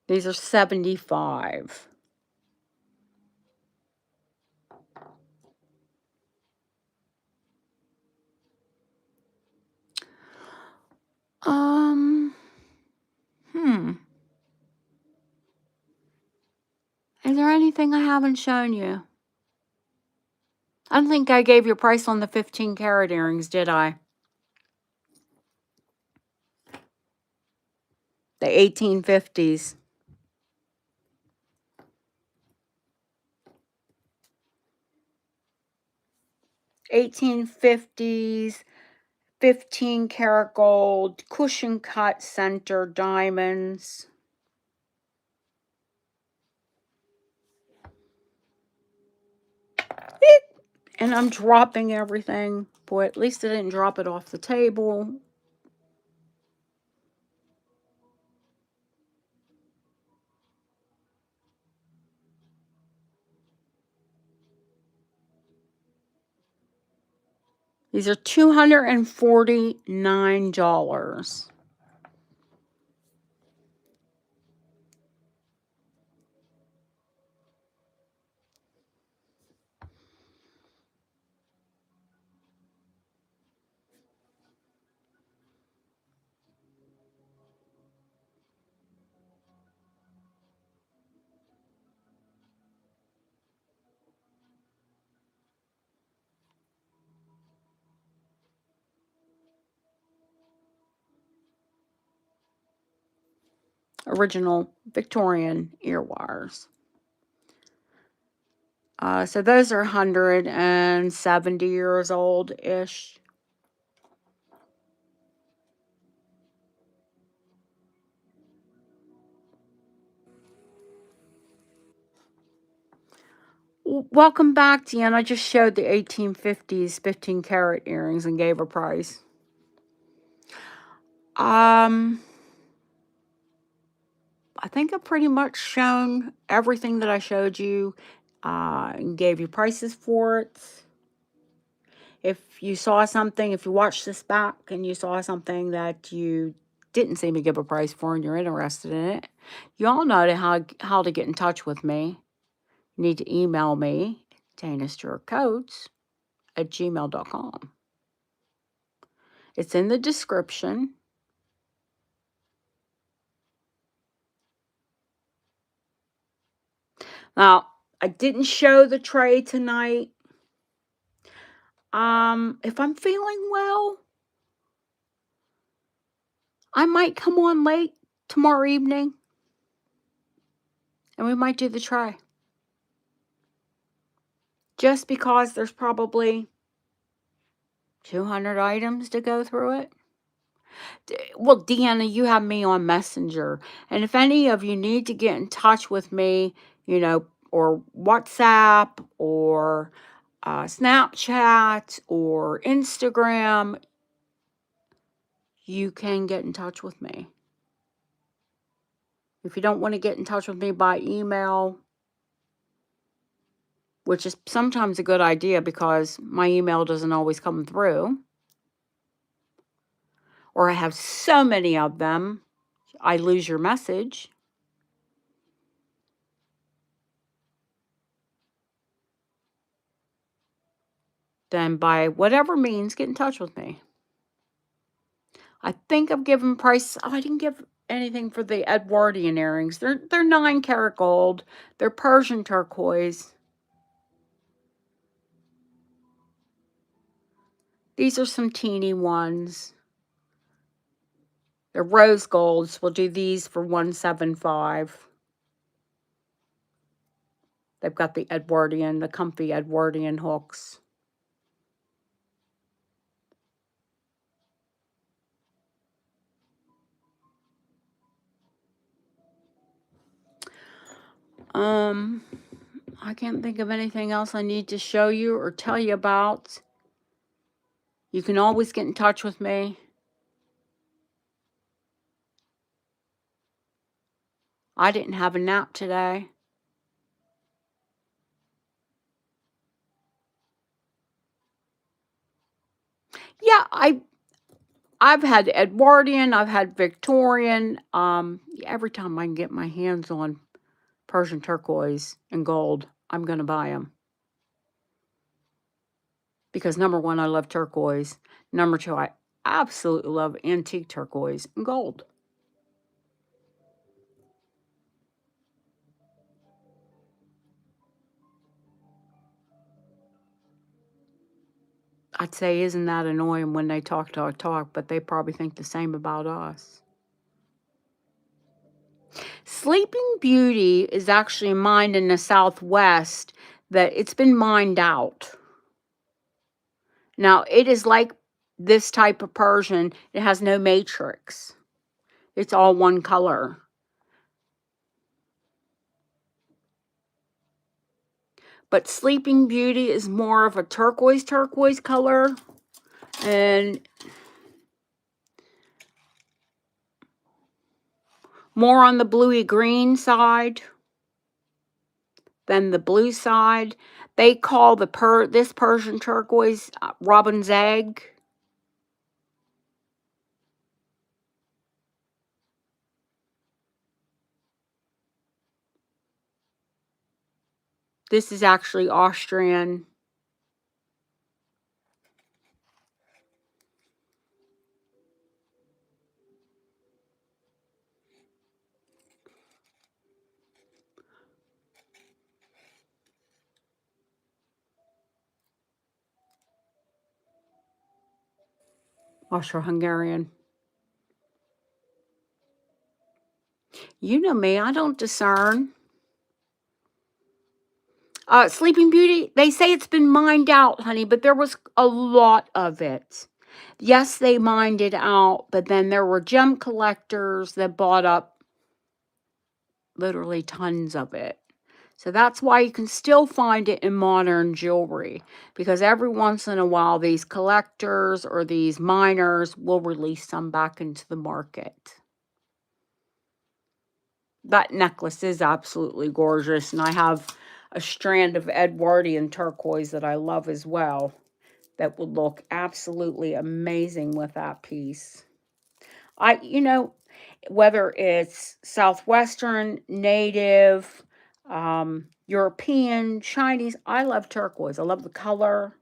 These are 75. Um, hmm. Is there anything I haven't shown you? I don't think I gave you a price on the 15-carat earrings, did I? The 1850s. 1850s, 15-carat gold, cushion cut center diamonds. And I'm dropping everything. Boy, at least I didn't drop it off the table. These are $249. Original Victorian ear wires. So those are 170 years old-ish. Welcome back, Deanne. I just showed the 1850s 15-carat earrings and gave a price. I think I've pretty much shown everything that I showed you and gave you prices for it. If you saw something, if you watched this back and you saw something that you didn't see me give a price for and you're interested in it, you all know how to get in touch with me. You need to email me, danastewartcoats@gmail.com. It's in the description. Now, I didn't show the tray tonight. If I'm feeling well, I might come on late tomorrow evening and we might do the tray. Just because there's probably 200 items to go through it. Well, Deanna, you have me on Messenger. And if any of you need to get in touch with me, or WhatsApp or Snapchat or Instagram, you can get in touch with me. If you don't want to get in touch with me by email, which is sometimes a good idea because my email doesn't always come through, or I have so many of them, I lose your message. Then by whatever means, get in touch with me. I think I've given prices. Oh, I didn't give anything for the Edwardian earrings. They're 9-carat gold. They're Persian turquoise. These are some teeny ones. They're rose golds. We'll do these for $175. They've got the Edwardian, the comfy Edwardian hooks. I can't think of anything else I need to show you or tell you about. You can always get in touch with me. I didn't have a nap today. Yeah, I've had Edwardian, I've had Victorian. Every time I can get my hands on Persian turquoise and gold, I'm going to buy them. Because number one, I love turquoise. Number two, I absolutely love antique turquoise and gold. I'd say, isn't that annoying when they talk, but they probably think the same about us. Sleeping Beauty is actually mined in the Southwest that it's been mined out. Now, it is like this type of Persian. It has no matrix. It's all one color. But Sleeping Beauty is more of a turquoise color. And more on the bluey green side. Then the blue side, they call this Persian turquoise robin's egg. This is actually Austrian. Austro-Hungarian. You know me, I don't discern. Sleeping Beauty, they say it's been mined out, honey, but there was a lot of it. Yes, they mined it out, but then there were gem collectors that bought up literally tons of it. So that's why you can still find it in modern jewelry, because every once in a while these collectors or these miners will release some back into the market. That necklace is absolutely gorgeous, and I have a strand of Edwardian turquoise that I love as well that would look absolutely amazing with that piece. You know, whether it's Southwestern, Native, European, Chinese, I love turquoise. I love the color.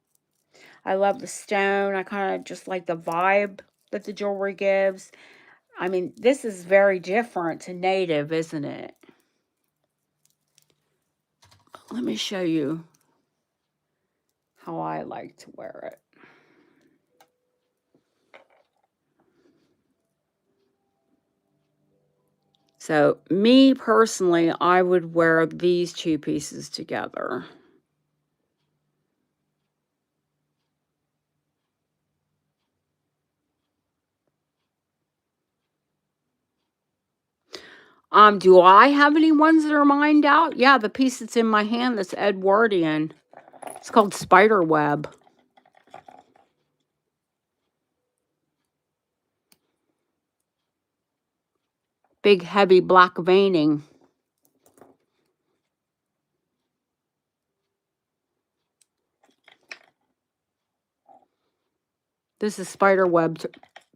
I love the stone. I kind of just like the vibe that the jewelry gives. I mean, this is very different to Native, isn't it? Let me show you how I like to wear it. So, me personally, I would wear these two pieces together. Do I have any ones that are mined out? Yeah, the piece that's in my hand that's Edwardian. It's called Spiderweb. Big, heavy black veining. This is Spiderweb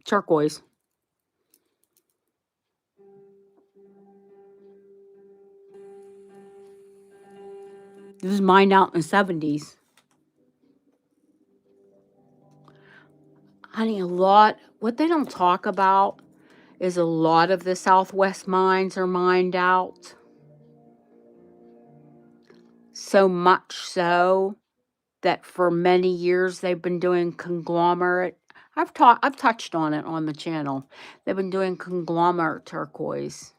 turquoise. This is mined out in the 70s. Honey, what they don't talk about is a lot of the Southwest mines are mined out. So much so that for many years they've been doing conglomerate. I've touched on it on the channel. They've been doing conglomerate turquoise.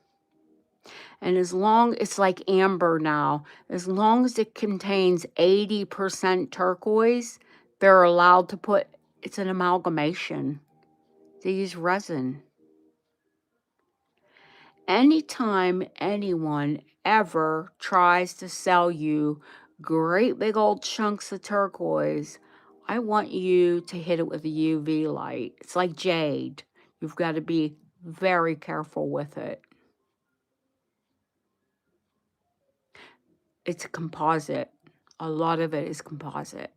And it's like amber now, as long as it contains 80% turquoise, they're allowed to it's an amalgamation. They use resin. Anytime anyone ever tries to sell you great big old chunks of turquoise, I want you to hit it with a UV light. It's like jade. You've got to be very careful with it. It's a composite. A lot of it is composite.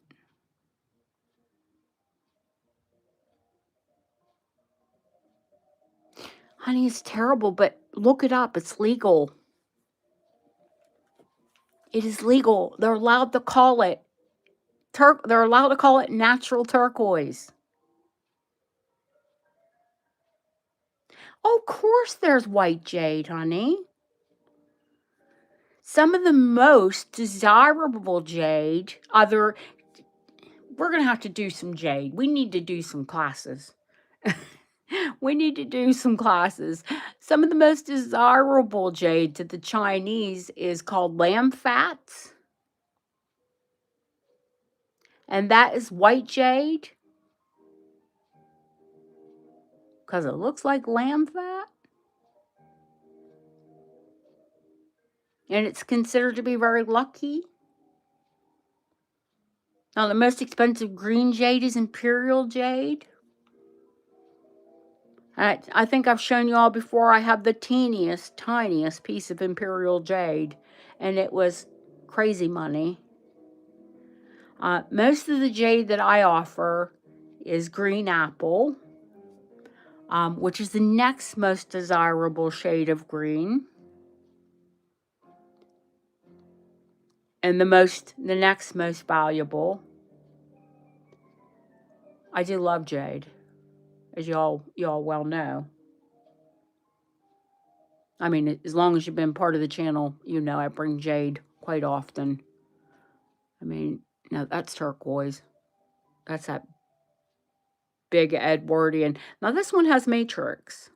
Honey, it's terrible, but look it up. It's legal. It is legal. They're allowed to call it they're allowed to call it natural turquoise. Oh, of course there's white jade, honey. Some of the most desirable jade, we're going to have to do some jade. We need to do some classes. We need to do some classes. Some of the most desirable jade to the Chinese is called lamb fat. And that is white jade because it looks like lamb fat. And it's considered to be very lucky. Now, the most expensive green jade is imperial jade. I think I've shown you all before. I have the tiniest piece of imperial jade, and it was crazy money. Most of the jade that I offer is green apple, which is the next most desirable shade of green. And the next most valuable. I do love jade, as y'all well know. I mean, as long as you've been part of the channel, you know I bring jade quite often. I mean, no, that's turquoise. That's that big Edwardian. Now this one has matrix.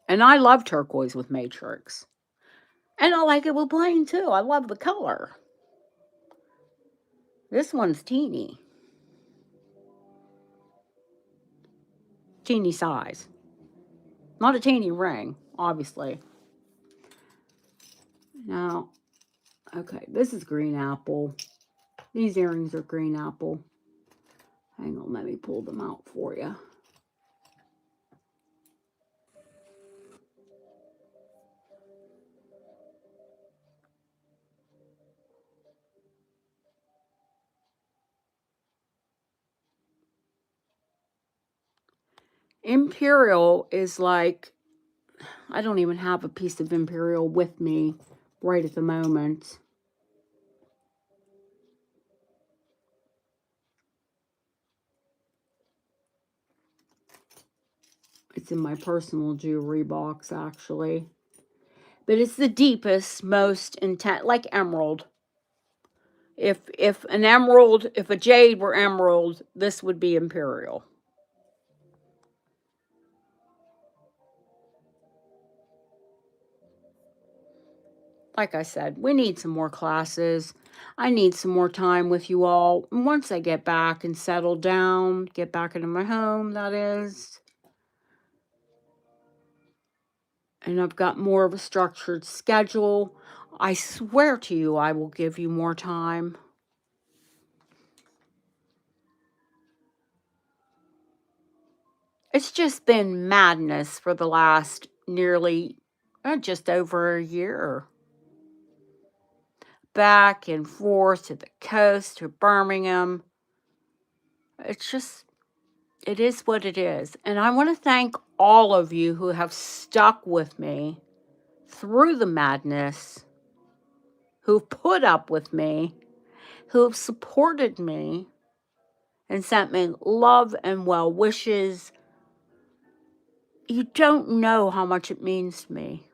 And I love turquoise with matrix. And I like it with plain too. I love the color. This one's teeny. Teeny size. Not a teeny ring, obviously. Now, okay, this is green apple. These earrings are green apple. Hang on, let me pull them out for you. Imperial is like, I don't even have a piece of Imperial with me right at the moment. It's in my personal jewelry box, actually. But it's the deepest, most intense, like emerald. If a jade were emerald, this would be Imperial. Like I said, we need some more classes. I need some more time with you all. And once I get back and settle down, get back into my home, that is. And I've got more of a structured schedule. I swear to you, I will give you more time. It's just been madness for the last nearly just over a year. Back and forth to the coast, to Birmingham. It's just, it is what it is. And I want to thank all of you who have stuck with me through the madness, who've put up with me, who've supported me, and sent me love and well wishes. You don't know how much it means to me.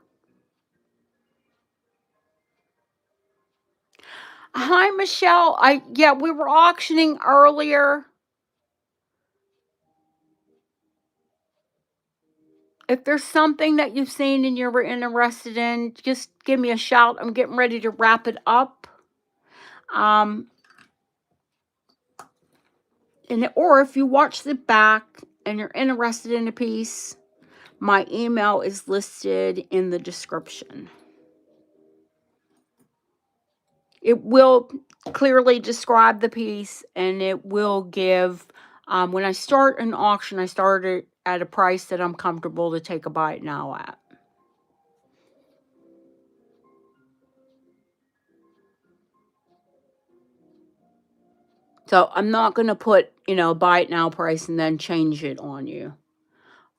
Hi, Michelle. Yeah, we were auctioning earlier. If there's something that you've seen and you're interested in, just give me a shout. I'm getting ready to wrap it up. Or if you watch the back and you're interested in a piece, my email is listed in the description. It will clearly describe the piece, and it will give, when I start an auction, I start it at a price that I'm comfortable to take a bite now at. So I'm not going to put, buy it now price and then change it on you.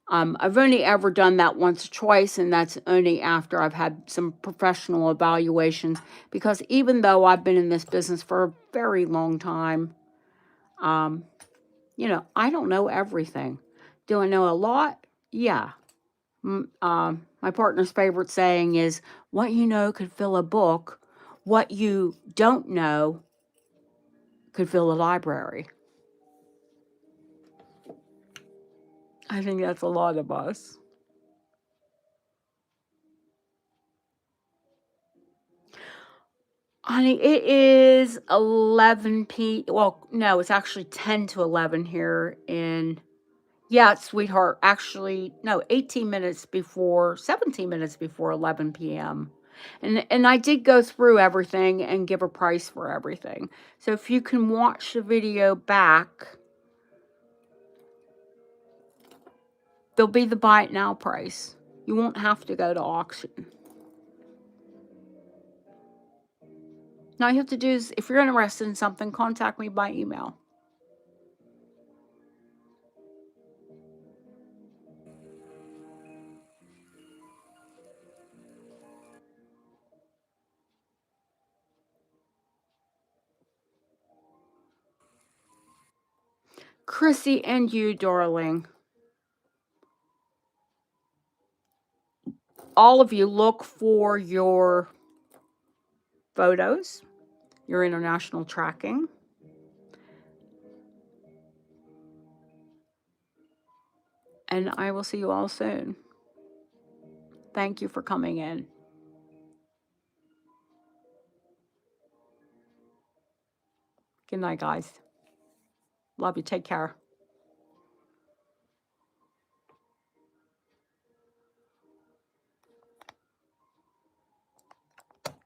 I've only ever done that once or twice, and that's only after I've had some professional evaluations, because even though I've been in this business for a very long time, I don't know everything. Do I know a lot? Yeah. My partner's favorite saying is, what you know could fill a book. What you don't know could fill a library. I think that's a lot of us. Honey, it is 11 well, no, it's actually 10 to 11 here in, yeah, sweetheart, actually, no, 17 minutes before 11 p.m. And I did go through everything and give a price for everything. So if you can watch the video back, There'll be the buy it now price. You won't have to go to auction. Now all you have to do is, if you're interested in something, contact me by email. Chrissy, and you, darling. All of you, look for your photos, your international tracking. And I will see you all soon. Thank you for coming in. Good night, guys. Love you. Take care.